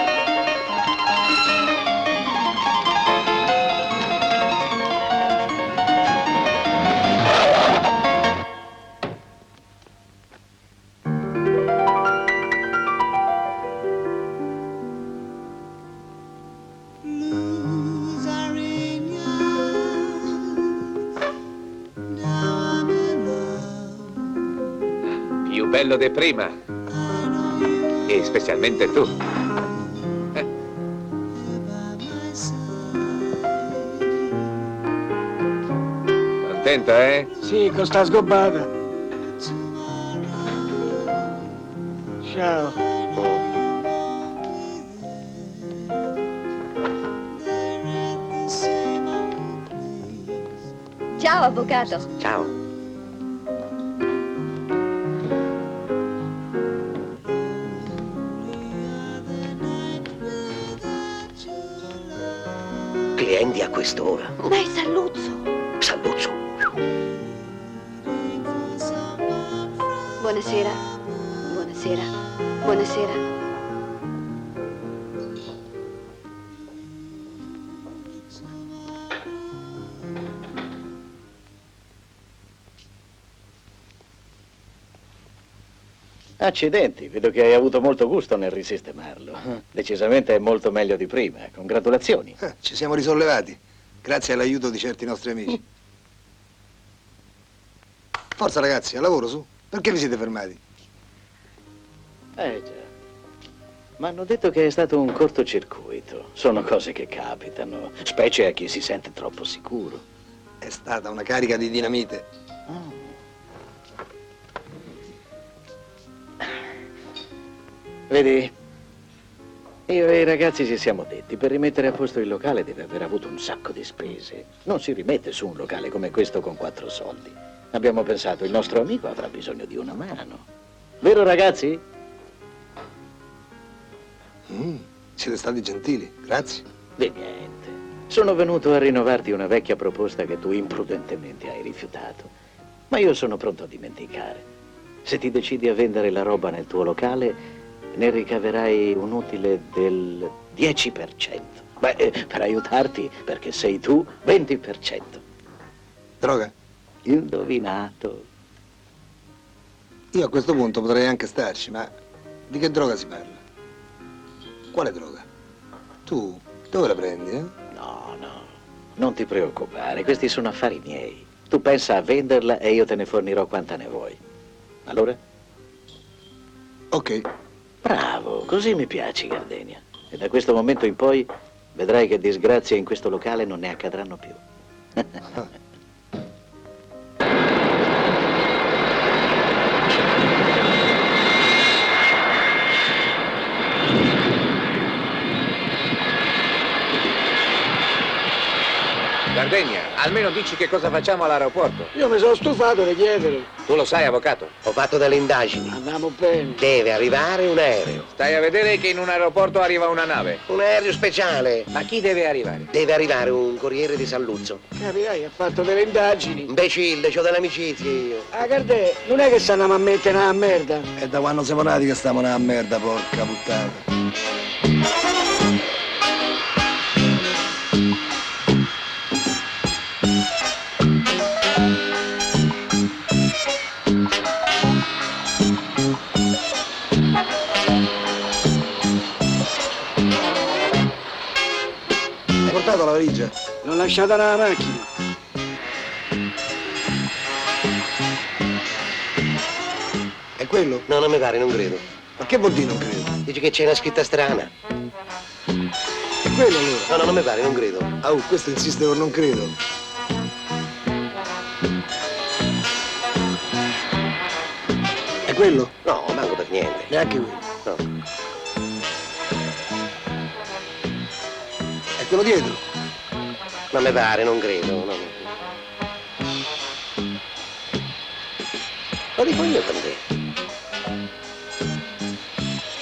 Più bello di prima. E specialmente tu. Contenta, eh? Sì, con sta sgobbata. Ciao. Ciao, avvocato. Ciao. Clienti a quest'ora. Ma è Salluzzo. Salluzzo. Buonasera. Buonasera. Buonasera. Accidenti, vedo che hai avuto molto gusto nel risistemarlo. Decisamente è molto meglio di prima. Congratulazioni. Ci siamo risollevati, grazie all'aiuto di certi nostri amici. Forza ragazzi, al lavoro su. Perché vi siete fermati? Già. Ma hanno detto che è stato un cortocircuito. Sono cose che capitano, specie a chi si sente troppo sicuro. È stata una carica di dinamite. Vedi, io e i ragazzi ci siamo detti, per rimettere a posto il locale deve aver avuto un sacco di spese. Non si rimette su un locale come questo con 4 soldi. Abbiamo pensato, il nostro amico avrà bisogno di una mano. Vero ragazzi? Siete stati gentili, grazie. Di niente. Sono venuto a rinnovarti una vecchia proposta che tu imprudentemente hai rifiutato. Ma io sono pronto a dimenticare. Se ti decidi a vendere la roba nel tuo locale, ne ricaverai un utile del 10%. Beh, per aiutarti, perché sei tu, 20%. Droga? Indovinato. Io a questo punto potrei anche starci, ma di che droga si parla? Quale droga? Tu dove la prendi, eh? No, non ti preoccupare, questi sono affari miei. Tu pensa a venderla e io te ne fornirò quanta ne vuoi. Allora? Ok. Bravo, così mi piaci, Gardenia. E da questo momento in poi vedrai che disgrazie in questo locale non ne accadranno più. Gardenia, almeno dici che cosa facciamo all'aeroporto. Io mi sono stufato di chiedere. Tu lo sai, avvocato? Ho fatto delle indagini. Andiamo bene. Deve arrivare un aereo. Stai a vedere che in un aeroporto arriva una nave. Un aereo speciale. Ma chi deve arrivare? Deve arrivare un corriere di Salluzzo. Capirai, ha fatto delle indagini. Imbecille, c'ho delle amicizie io. Ah, Gardè, non è che stanno a mettere una merda. È da quando siamo nati che stiamo nella merda, porca puttana. Hai portato la valigia? L'ho lasciata nella macchina. È quello? No, non mi pare, non credo. Ma che vuol dire non credo? Dice che c'è una scritta strana. È quello allora? No, non mi pare, non credo. Ah, questo insiste con non credo. È quello? No, manco per niente. Neanche quello. No. È quello dietro? Non mi pare, non credo. No. Lo dico io con te.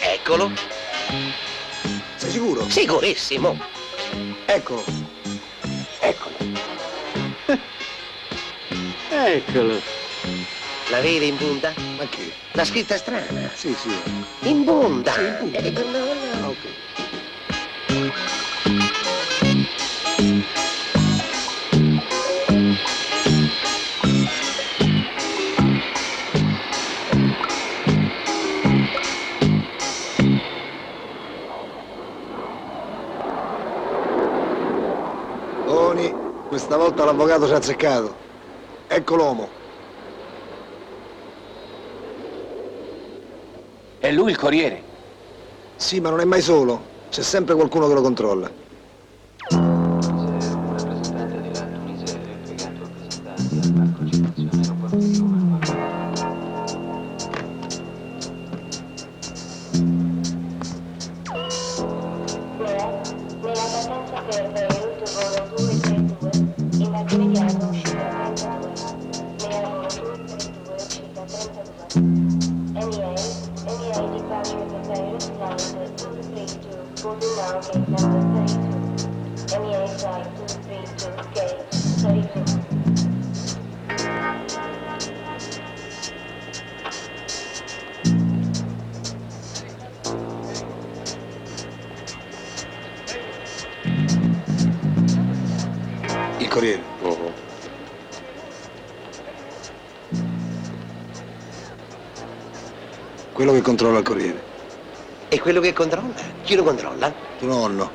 Eccolo. Sei sicuro? Sicurissimo. Eccolo. Eccolo. Eccolo. La vedi in punta? Ma che? La scritta è strana. Sì, sì. In punta. Sì, in punta. No, no. Ok. Boni, questa volta l'avvocato ci ha azzeccato. Ecco l'uomo. È lui il corriere? Sì, ma non è mai solo. C'è sempre qualcuno che lo controlla. Il Corriere. Quello che controlla il Corriere. E quello che controlla? Chi lo controlla? Tuo nonno.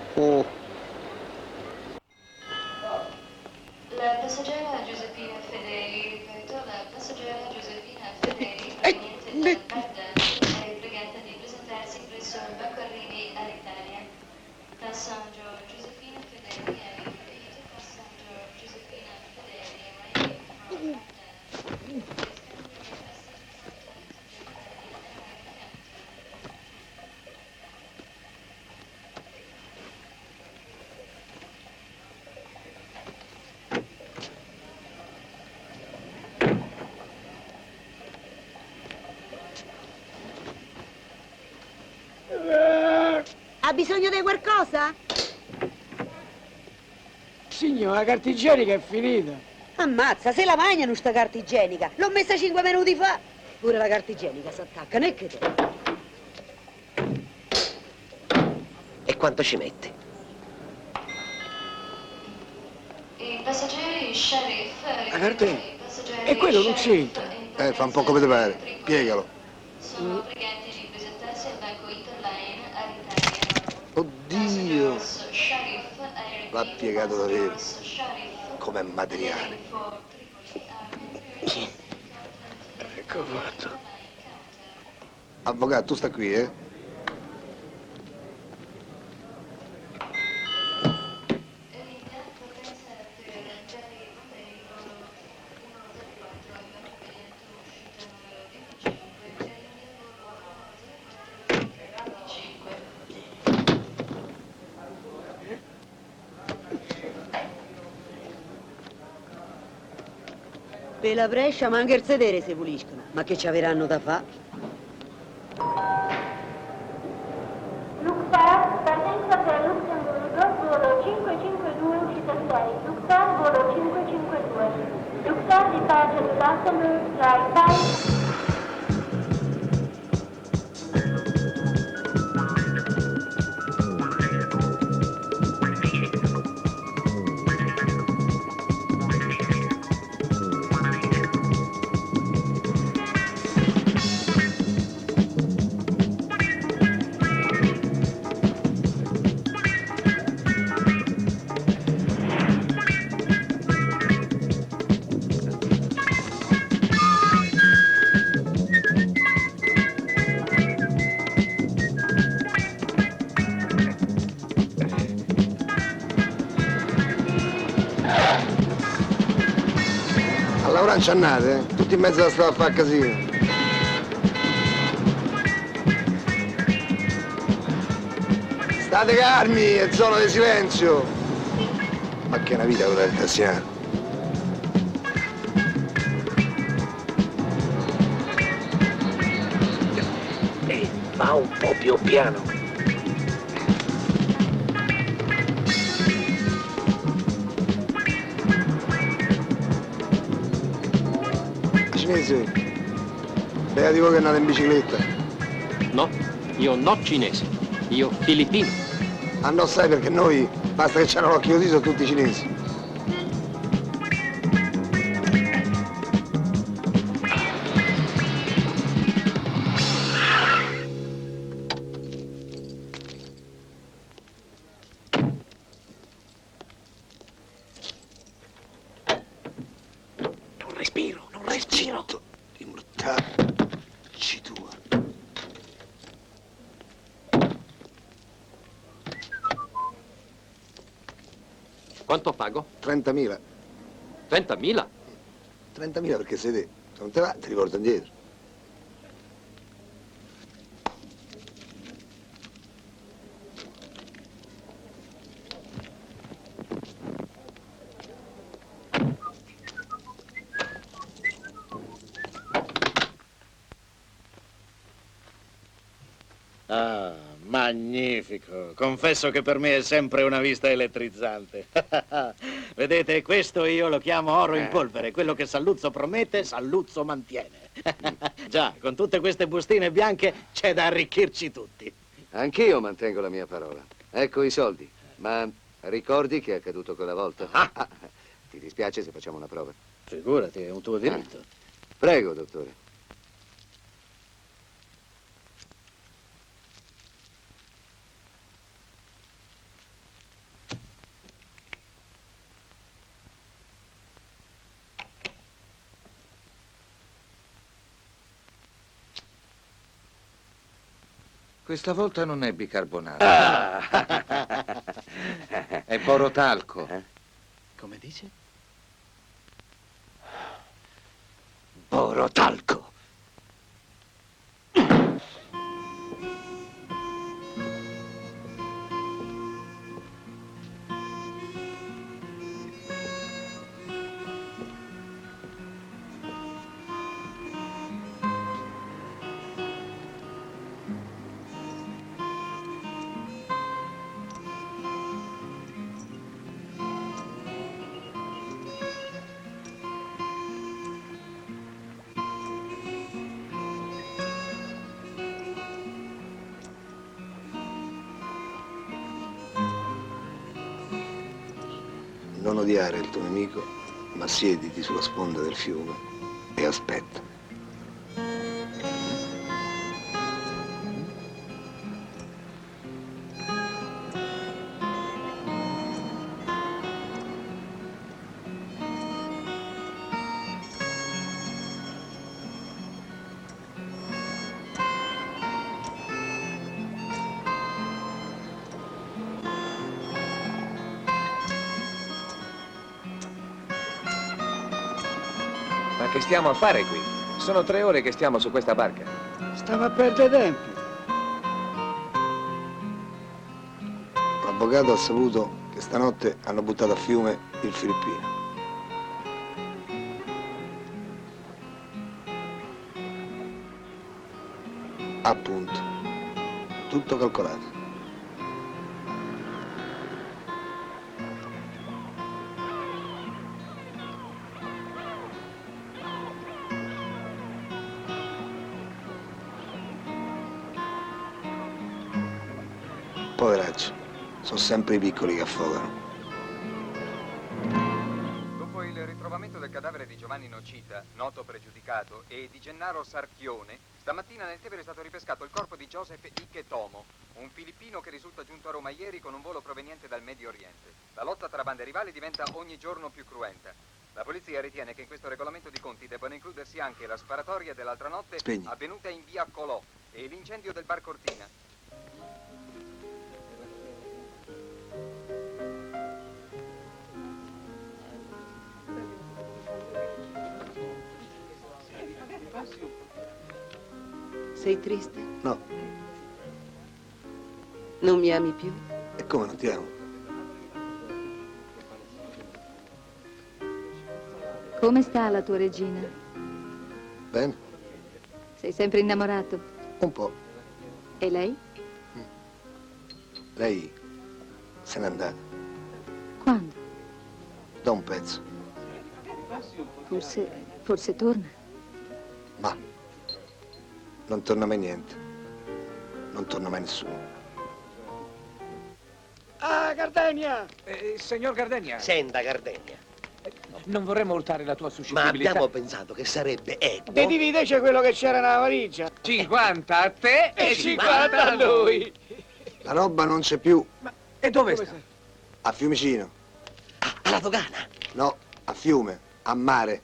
La passeggera Giuseppina Fedeli, ripeto, la passeggera Giuseppina Fedeli, proveniente da Baghdad, è pregata di presentarsi presso il Banco Arrivi all'Italia. Passaggio Giuseppina Fedeli, arrivederci. Passaggio Giuseppina Fedeli, arrivederci. Ha bisogno di qualcosa? Signora, la carta igienica è finita. Ammazza, se la mangiano sta carta igienica. L'ho messa 5 minuti fa. Pure la carta igienica si attacca, né che te. E quanto ci mette? I passeggeri Sharif, La carta? E quello non c'entra. Fa un po' come te pare. Piegalo. sono pregati di presentarsi al Banco Interline all'Italia. Oddio. Sharif, L'ha piegato davvero. Come materiale. Ecco fatto. Avvocato, tu sta qui, eh? Per la Brescia, ma anche il sedere se puliscono. Ma che ci avranno da fare? Luxar, partenza per Lussemburgo, volo 552, uscita 6. Luxar, volo 552. Luxar, departure to Luxembourg, flight 5. Alla oranciannate, eh? Tutti in mezzo alla strada a fare casino. State calmi, è zona di silenzio. Ma che una vita quella del tassiano. Va un po' più piano. Cinese, Beati voi che andate in bicicletta. No, io no cinese, io filippino. Ah no, sai perché noi, basta che c'hanno l'occhio così, sono tutti cinesi. Non respiro. Di mortacci tua. Quanto pago? 30.000. 30.000? 30.000 perché sei te. Se non te va, ti riporto indietro. Ah, magnifico. Confesso che per me è sempre una vista elettrizzante. Vedete, questo io lo chiamo oro in polvere. Quello che Salluzzo promette, Salluzzo mantiene. Già, con tutte queste bustine bianche c'è da arricchirci tutti. Anch'io mantengo la mia parola. Ecco i soldi. Ma ricordi che è accaduto quella volta? Ti dispiace se facciamo una prova? Figurati, è un tuo diritto. Prego, dottore. Questa volta non è bicarbonato. È borotalco. Come dice? Borotalco. Non odiare il tuo nemico, ma siediti sulla sponda del fiume e aspetta. Ma che stiamo a fare qui? Sono 3 ore che stiamo su questa barca. Stava a perdere tempo. L'avvocato ha saputo che stanotte hanno buttato a fiume il filippino. Appunto. Tutto calcolato. Poveracci, sono sempre i piccoli che affogano. Dopo il ritrovamento del cadavere di Giovanni Nocita, noto pregiudicato, e di Gennaro Sarchione, stamattina nel Tevere è stato ripescato il corpo di Joseph Iketomo, un filippino che risulta giunto a Roma ieri con un volo proveniente dal Medio Oriente. La lotta tra bande rivali diventa ogni giorno più cruenta. La polizia ritiene che in questo regolamento di conti debbano includersi anche la sparatoria dell'altra notte avvenuta in via Colò e l'incendio del bar Cortina. Sei triste? No, Non mi ami più? e come non ti amo? Come sta la tua regina? Bene? Sei sempre innamorato? Un po'. E lei? Lei se n'è andata. Quando? Da un pezzo. Forse torna. Ma Non torna mai niente. Non torna mai nessuno. Ah, Gardenia! Signor Gardenia. Senta, Gardenia, Non vorremmo urtare la tua ma suscettibilità. abbiamo pensato che sarebbe equo. Di dividece quello che c'era nella valigia. 50 a te E 50 a lui. La roba non c'è più. E dove sta? A Fiumicino. Alla dogana. No, a Fiume, a mare.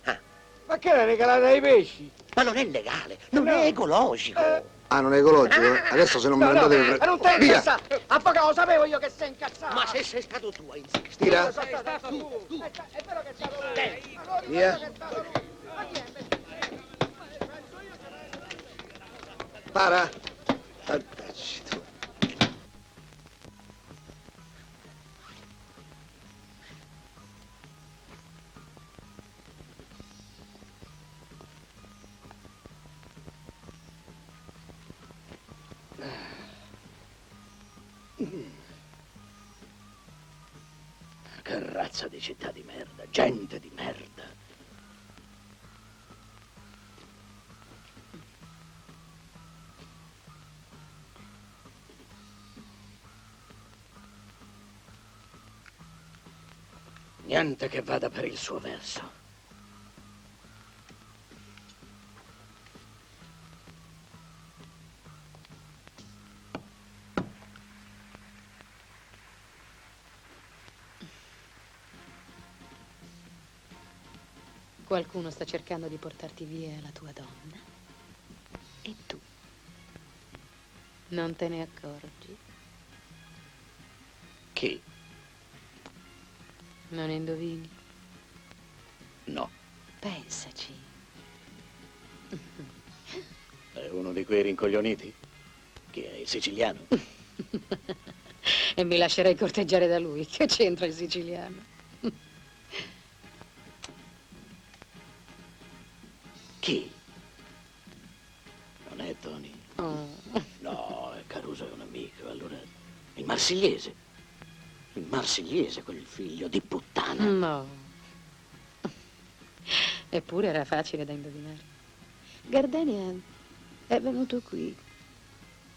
Ma che era regalata ai pesci? Ma non è legale, non è ecologico. Ah, non è ecologico? Adesso se non me ne andate... Ma non te Via! incazzato! Avvocato, lo sapevo io che sei incazzato! Ma se sei stato tu a insistere. Tira. Sei stato tu! È vero che è stato lui! Ma non Via. che è stato lui! Ma chi è? Para. Tacci tu. Che razza di città di merda, gente di merda. Niente che vada per il suo verso. Qualcuno sta cercando di portarti via la tua donna. E tu non te ne accorgi? Chi? Non indovini? No, Pensaci. è uno di quei rincoglioniti? Chi è, il siciliano? E mi lascerei corteggiare da lui. Che c'entra il siciliano? Chi? Non è Tony? Oh. No, Caruso è un amico, allora... Il marsigliese? Il marsigliese, quel figlio di puttana. No. Eppure era facile da indovinare. Gardenia è venuto qui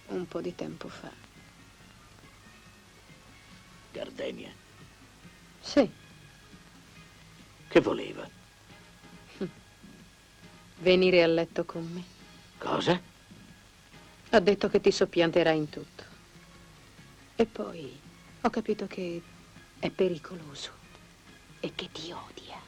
un po' di tempo fa. Gardenia? Sì, Che voleva? venire a letto con me. Cosa? Ha detto che ti soppianterà in tutto. E poi ho capito che è pericoloso e che ti odia.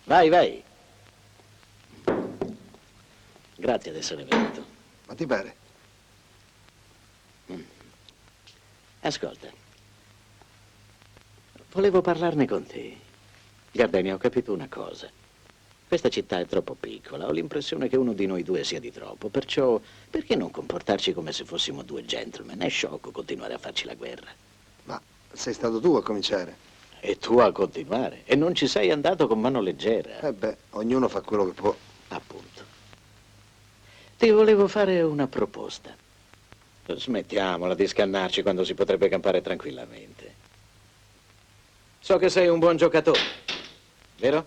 Vai, vai. Grazie di essere venuto. Ma ti pare? Ascolta, Volevo parlarne con te. Gardenia, ho capito una cosa. Questa città è troppo piccola, ho l'impressione che uno di noi due sia di troppo, perciò perché non comportarci come se fossimo due gentleman? È sciocco continuare a farci la guerra. Ma sei stato tu a cominciare. E tu a continuare. E non ci sei andato con mano leggera. Ognuno fa quello che può. Appunto. Ti volevo fare una proposta. Smettiamola di scannarci quando si potrebbe campare tranquillamente. So che sei un buon giocatore, vero?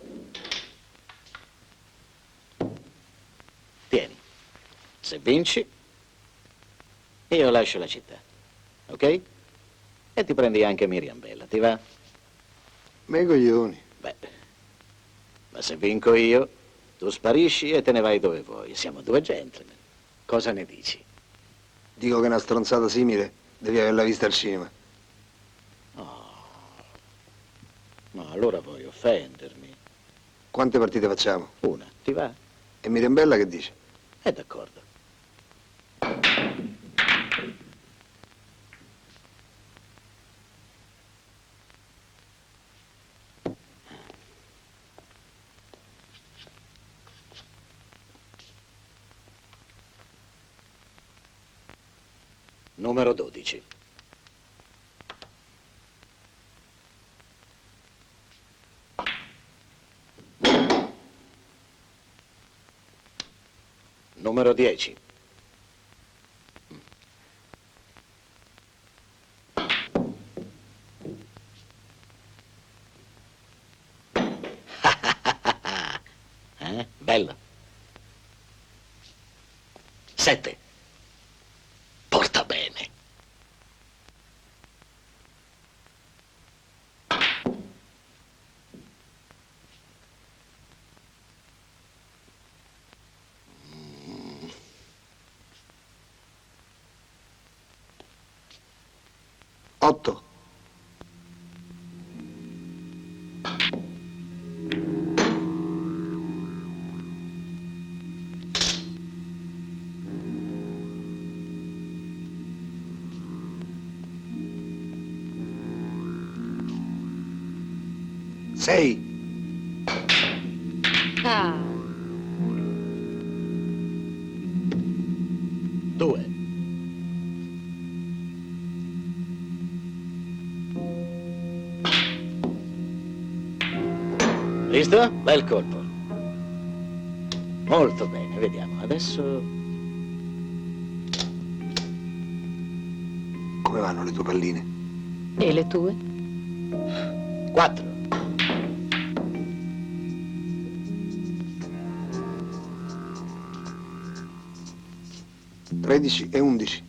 Tieni. Se vinci, io lascio la città, ok? E ti prendi anche Miriam Bella, ti va? Me coglioni. Beh, ma se vinco io, tu sparisci e te ne vai dove vuoi. Siamo due gentleman. Cosa ne dici? Dico che una stronzata simile devi averla vista al cinema. No, allora vuoi offendermi. Quante partite facciamo? Una, ti va? E Miriam Bella che dice? È d'accordo. Numero 12. Numero 10. Bello. 7. Porta bene. Otto. Sei. Ah, 2. Visto? Bel colpo. Molto bene, vediamo. Adesso... Come vanno le tue palline? e le tue? 4. 13 e 11.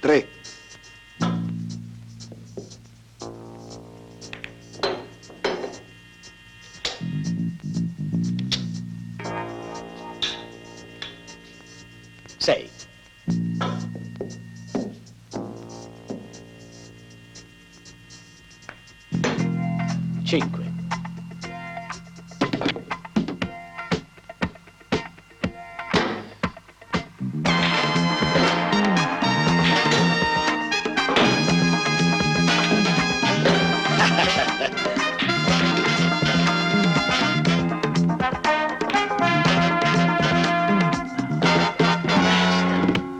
Tre. Sei. 5.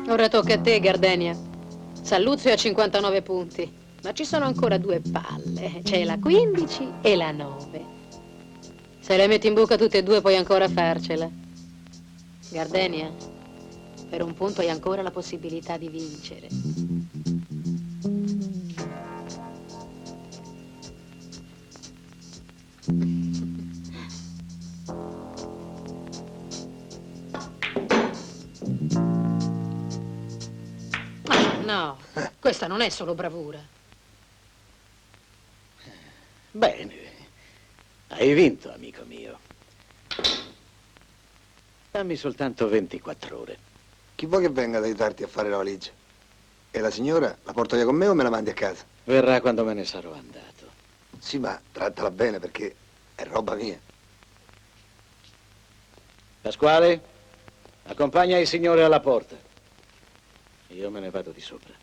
Ora tocca a te, Gardenia. Salluzio è a 59 punti, ma ci sono ancora 2 palle. C'è la 15 e la 9. Se le metti in bocca tutte e due puoi ancora farcela. Gardenia, per un punto hai ancora la possibilità di vincere. No, questa non è solo bravura. Bene. Hai vinto, amico mio. Dammi soltanto 24 ore. Chi vuoi che venga ad aiutarti a fare la valigia? E la signora la porto via con me o me la mandi a casa? Verrà quando me ne sarò andato. Sì, ma trattala bene perché È roba mia. Pasquale, accompagna il signore alla porta. Io me ne vado di sopra.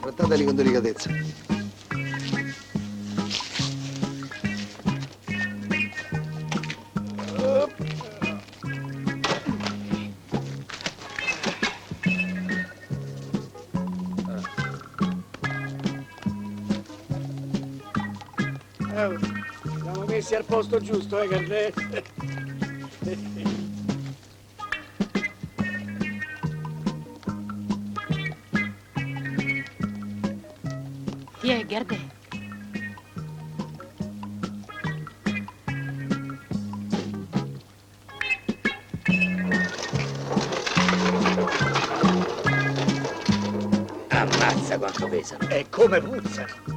Trattateli con delicatezza. Siamo messi al posto giusto, Gardè? Chi è Gardè? Ammazza quanto pesano. E come puzzano.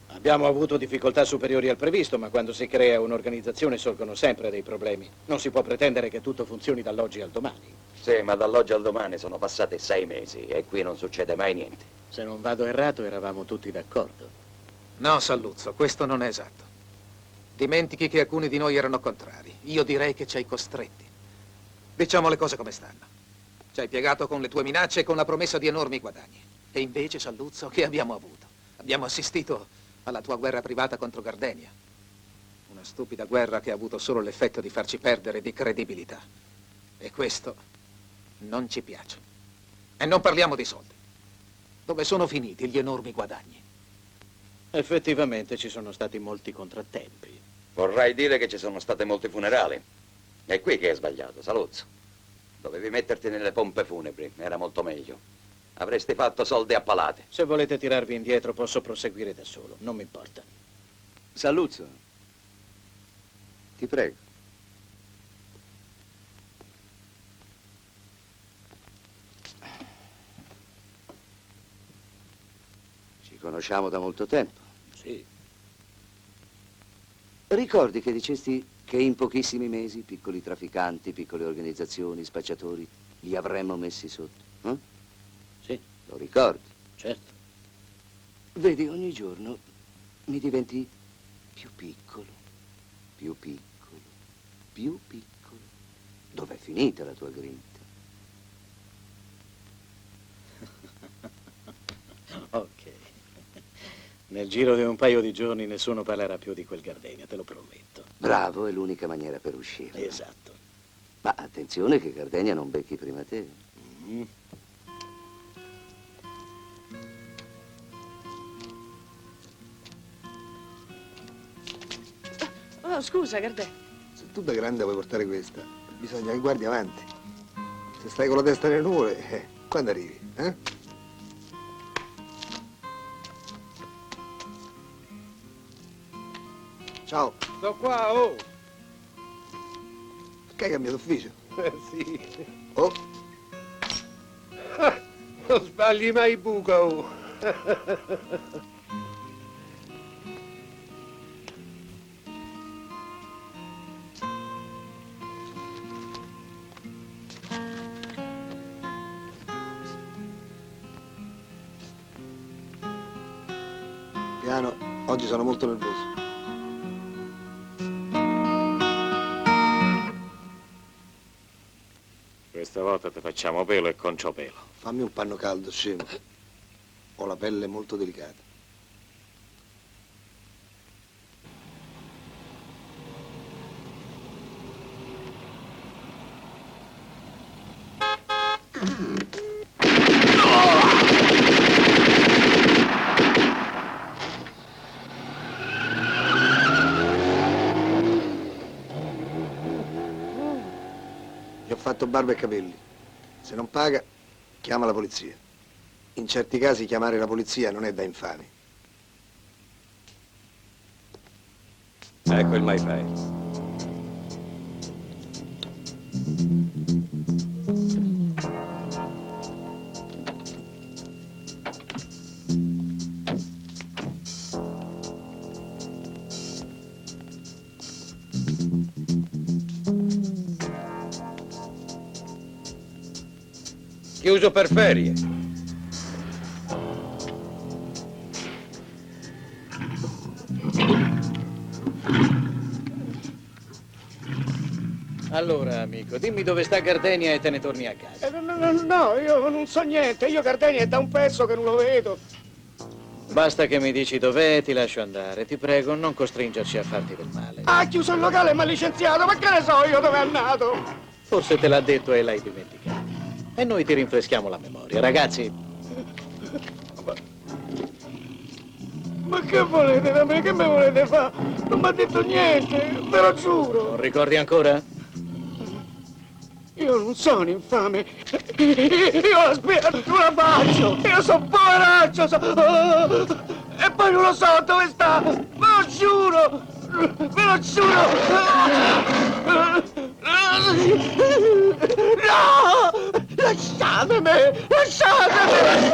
Abbiamo avuto difficoltà superiori al previsto, ma quando si crea un'organizzazione sorgono sempre dei problemi. Non si può pretendere che tutto funzioni dall'oggi al domani. Sì, ma dall'oggi al domani sono passati 6 mesi e qui non succede mai niente. Se non vado errato, eravamo tutti d'accordo. No, Salluzzo, questo non è esatto. Dimentichi che alcuni di noi erano contrari. Io direi che ci hai costretti. Diciamo le cose come stanno. Ci hai piegato con le tue minacce e con la promessa di enormi guadagni. E invece, Salluzzo, che abbiamo avuto? Abbiamo assistito alla tua guerra privata contro Gardenia. Una stupida guerra che ha avuto solo l'effetto di farci perdere di credibilità. E questo non ci piace. E non parliamo di soldi. Dove sono finiti gli enormi guadagni? Effettivamente ci sono stati molti contrattempi. Vorrai dire che ci sono state molti funerali. È qui che hai sbagliato, Saluzzo. Dovevi metterti nelle pompe funebri, era molto meglio. Avresti fatto soldi a palate. Se volete tirarvi indietro, posso proseguire da solo, non mi importa. Salluzzo, ti prego. Ci conosciamo da molto tempo. Sì. Ricordi che dicesti che in pochissimi mesi piccoli trafficanti, piccole organizzazioni, spacciatori, li avremmo messi sotto? Sì. Lo ricordi? Certo. Vedi, ogni giorno mi diventi più piccolo, più piccolo, più piccolo. Dov'è finita la tua grinta? Ok. Nel giro di un paio di giorni nessuno parlerà più di quel Gardenia, te lo prometto. Bravo, è l'unica maniera per uscire. Esatto. Ma attenzione che Gardenia non becchi prima te. Mm. Oh, scusa, Gardè. Se tu da grande vuoi portare questa, bisogna che guardi avanti. Se stai con la testa nelle nuvole, quando arrivi, eh? Ciao. Sto qua, oh! Perché hai cambiato ufficio? Sì. Oh, Non sbagli mai buca, oh! Piano, oggi sono molto nervoso. Questa volta ti facciamo pelo e conciopelo. Fammi un panno caldo, scemo. Ho la pelle molto delicata. Gli ho fatto barba e capelli. Se non paga, chiama la polizia. In certi casi chiamare la polizia non è da infami. Ecco il MyFair. Chiuso per ferie. Allora, amico, dimmi dove sta Gardenia e te ne torni a casa. No, io non so niente. Io Gardenia è da un pezzo che non lo vedo. Basta che mi dici dov'è e ti lascio andare. Ti prego, non costringerci a farti del male. Ha chiuso il locale e mi ha licenziato. Ma che ne so io dove è andato? Forse te l'ha detto e l'hai dimenticato. E noi ti rinfreschiamo la memoria. Ragazzi, Ma che volete da me? Che me volete fare? Non mi ha detto niente, ve lo giuro. non ricordi ancora? Io non sono infame. Io la spia non la faccio. Io sono poveraccio. E poi non lo so dove sta. Ve lo giuro. Ve lo giuro. No! Lasciatemi! Lasciatemi!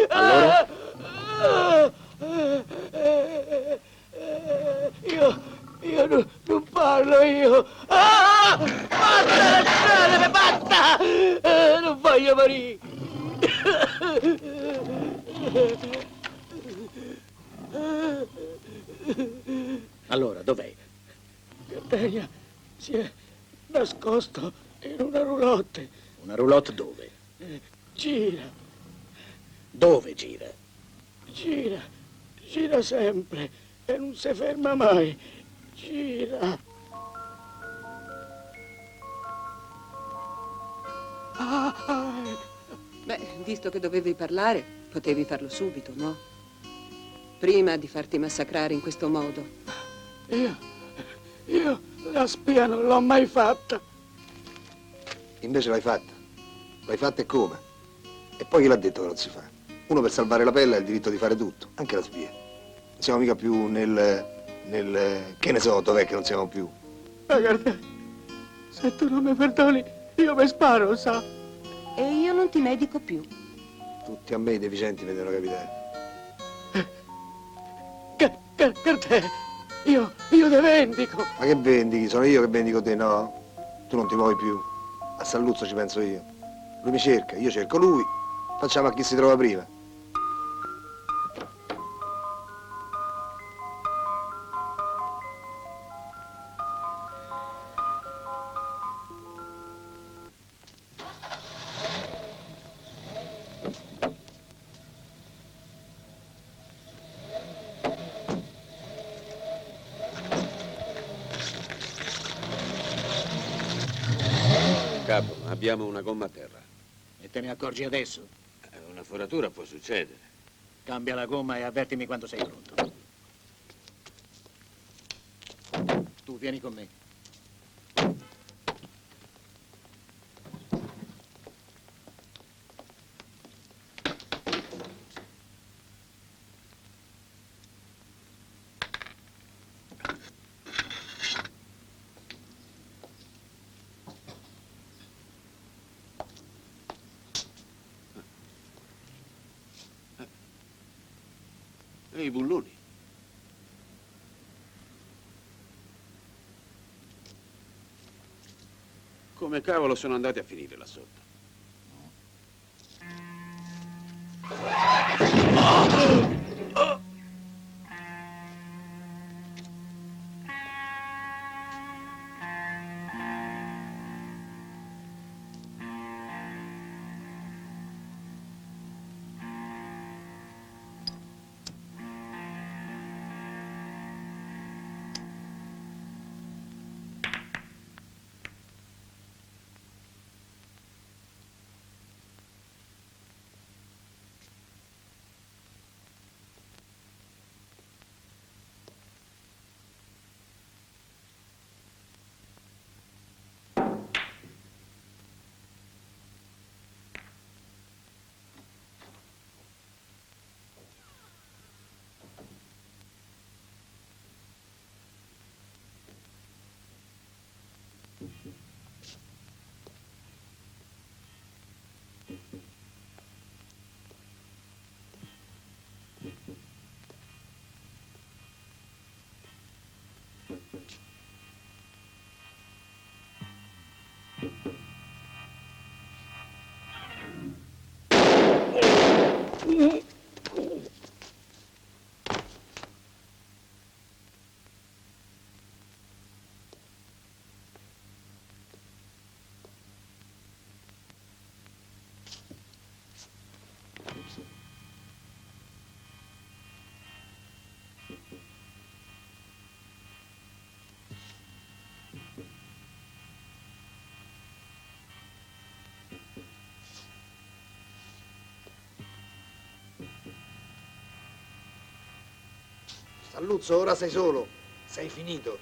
Allora? Io non parlo io. Basta, lasciatemi, basta! Non voglio morire. Allora, dov'è? Gardenia si è nascosto in una roulotte. Una roulotte dove? Gira, Dove gira? gira sempre e non si ferma mai. Gira. Beh, visto che dovevi parlare, potevi farlo subito, no? Prima di farti massacrare in questo modo. Io la spia non l'ho mai fatta. Invece l'hai fatta. L'hai fatta e come? E poi chi l'ha detto che non si fa? Uno per salvare la pelle ha il diritto di fare tutto, anche la spia. Non siamo mica più che ne so, dov'è che non siamo più? Ma guarda, se tu non mi perdoni, io mi sparo, sa? E io non ti medico più. Tutti a me i deficienti mi devono capitare. Gardè, io te vendico. Ma che vendichi? Sono io che vendico te, no? Tu non ti muovi più. A Salluzzo ci penso io. Lui mi cerca, io cerco lui. Facciamo a chi si trova prima. Capo, abbiamo una gomma a terra. E te ne accorgi adesso? Una foratura può succedere. Cambia la gomma e avvertimi quando sei pronto. Tu vieni con me. E i bulloni. Come cavolo sono andati a finire là sotto? Salluzzo, ora sei solo. Sei finito.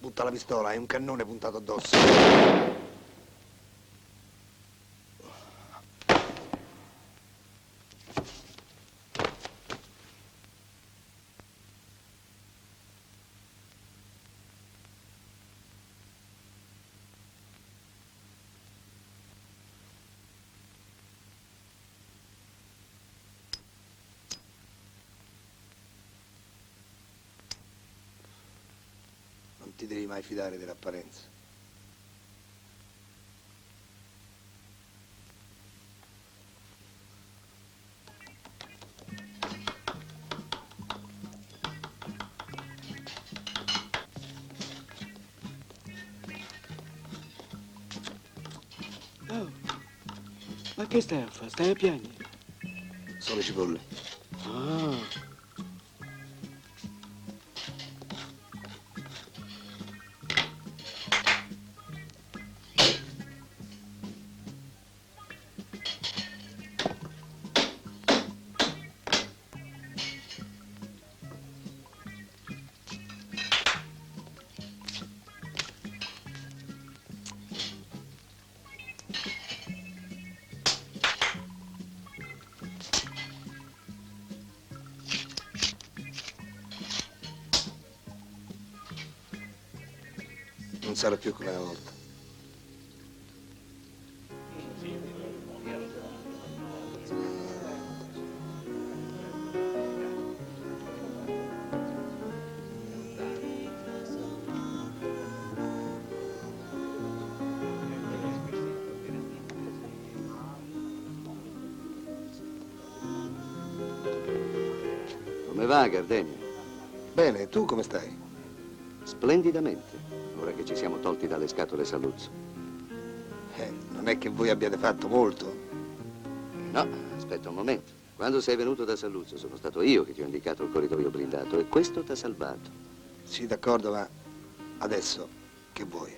Butta la pistola, hai un cannone puntato addosso. Non ti devi mai fidare delle apparenze. Oh, ma che stai a fare? Stai a piangere? Sono cipolle. Ah. Non sarà più come una volta. Come va, Gardenia? Bene, tu come stai? Splendidamente, ora che ci siamo tolti dalle scatole Salluzzo. Non è che voi abbiate fatto molto? No, aspetta un momento. Quando sei venuto da Salluzzo sono stato io che ti ho indicato il corridoio blindato e questo t'ha salvato. Sì, d'accordo, ma adesso che vuoi?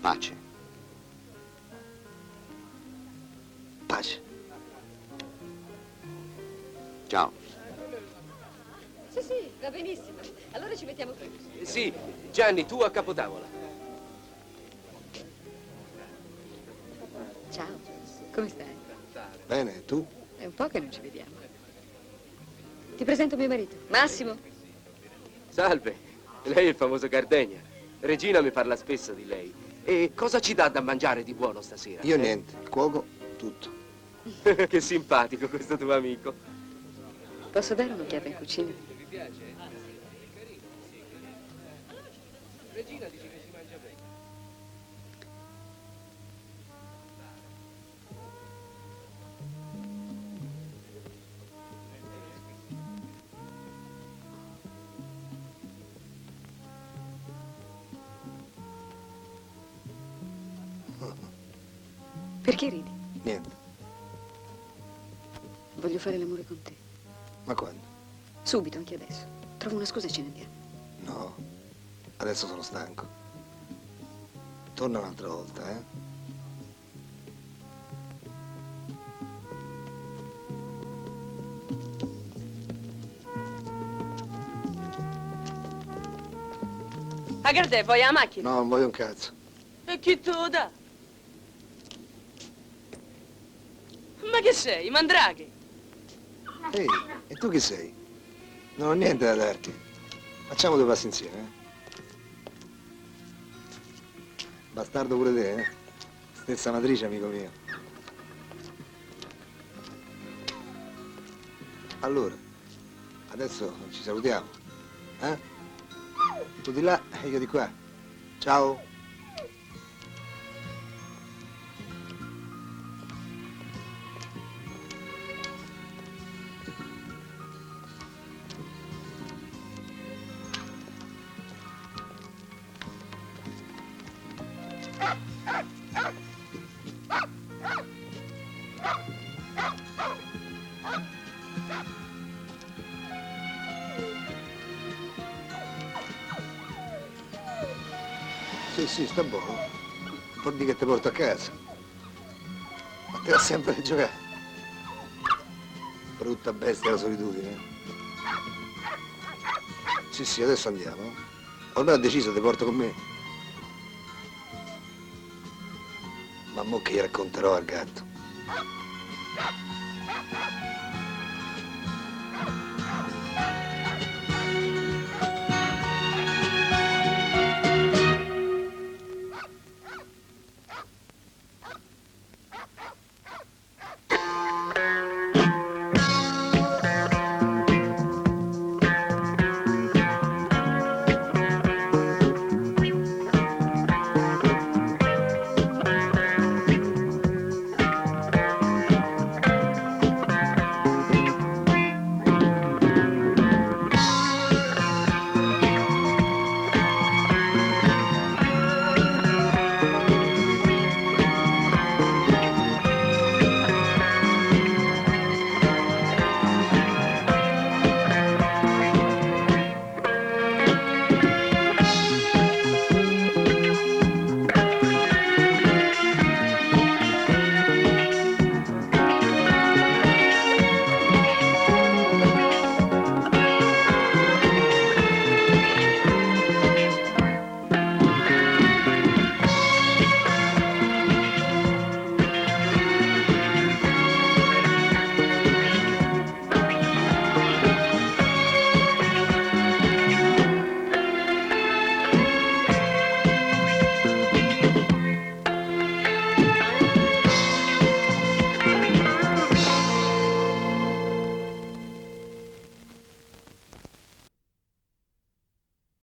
Pace. Pace. Ciao. Sì, sì, va benissimo. Allora ci mettiamo qui. Sì, Gianni, tu a capotavola. Ciao, come stai? Bene, e tu? È un po' che non ci vediamo. Ti presento mio marito, Massimo. Salve, lei è il famoso Gardenia. Regina mi parla spesso di lei. E cosa ci dà da mangiare di buono stasera? Io niente, il cuoco, tutto. Che simpatico questo tuo amico. Posso dare un'occhiata in cucina? Vi piace? Carino. Regina dice che si mangia bene. Perché ridi? Niente. Voglio fare l'amore con te. Ma quando? Subito, anche adesso. Trovo una scusa e ce ne andiamo. No, adesso sono stanco. Torna un'altra volta, eh? Hagardè, vuoi la macchina? No, non voglio un cazzo. E chi te lo dà? Ma che sei, Mandraghe? Ehi, e tu chi sei? Non ho niente da darti. Facciamo due passi insieme, eh? Bastardo pure te, eh? Stessa matrice, amico mio. Allora, adesso ci salutiamo, eh? Tu di là e io di qua. Ciao. Sì, sta buono. Un po' di che ti porto a casa. Ma te la sempre di giocare. Brutta bestia la solitudine. Sì, adesso andiamo. Ormai ho deciso, ti porto con me. Ma mo che gli racconterò al gatto.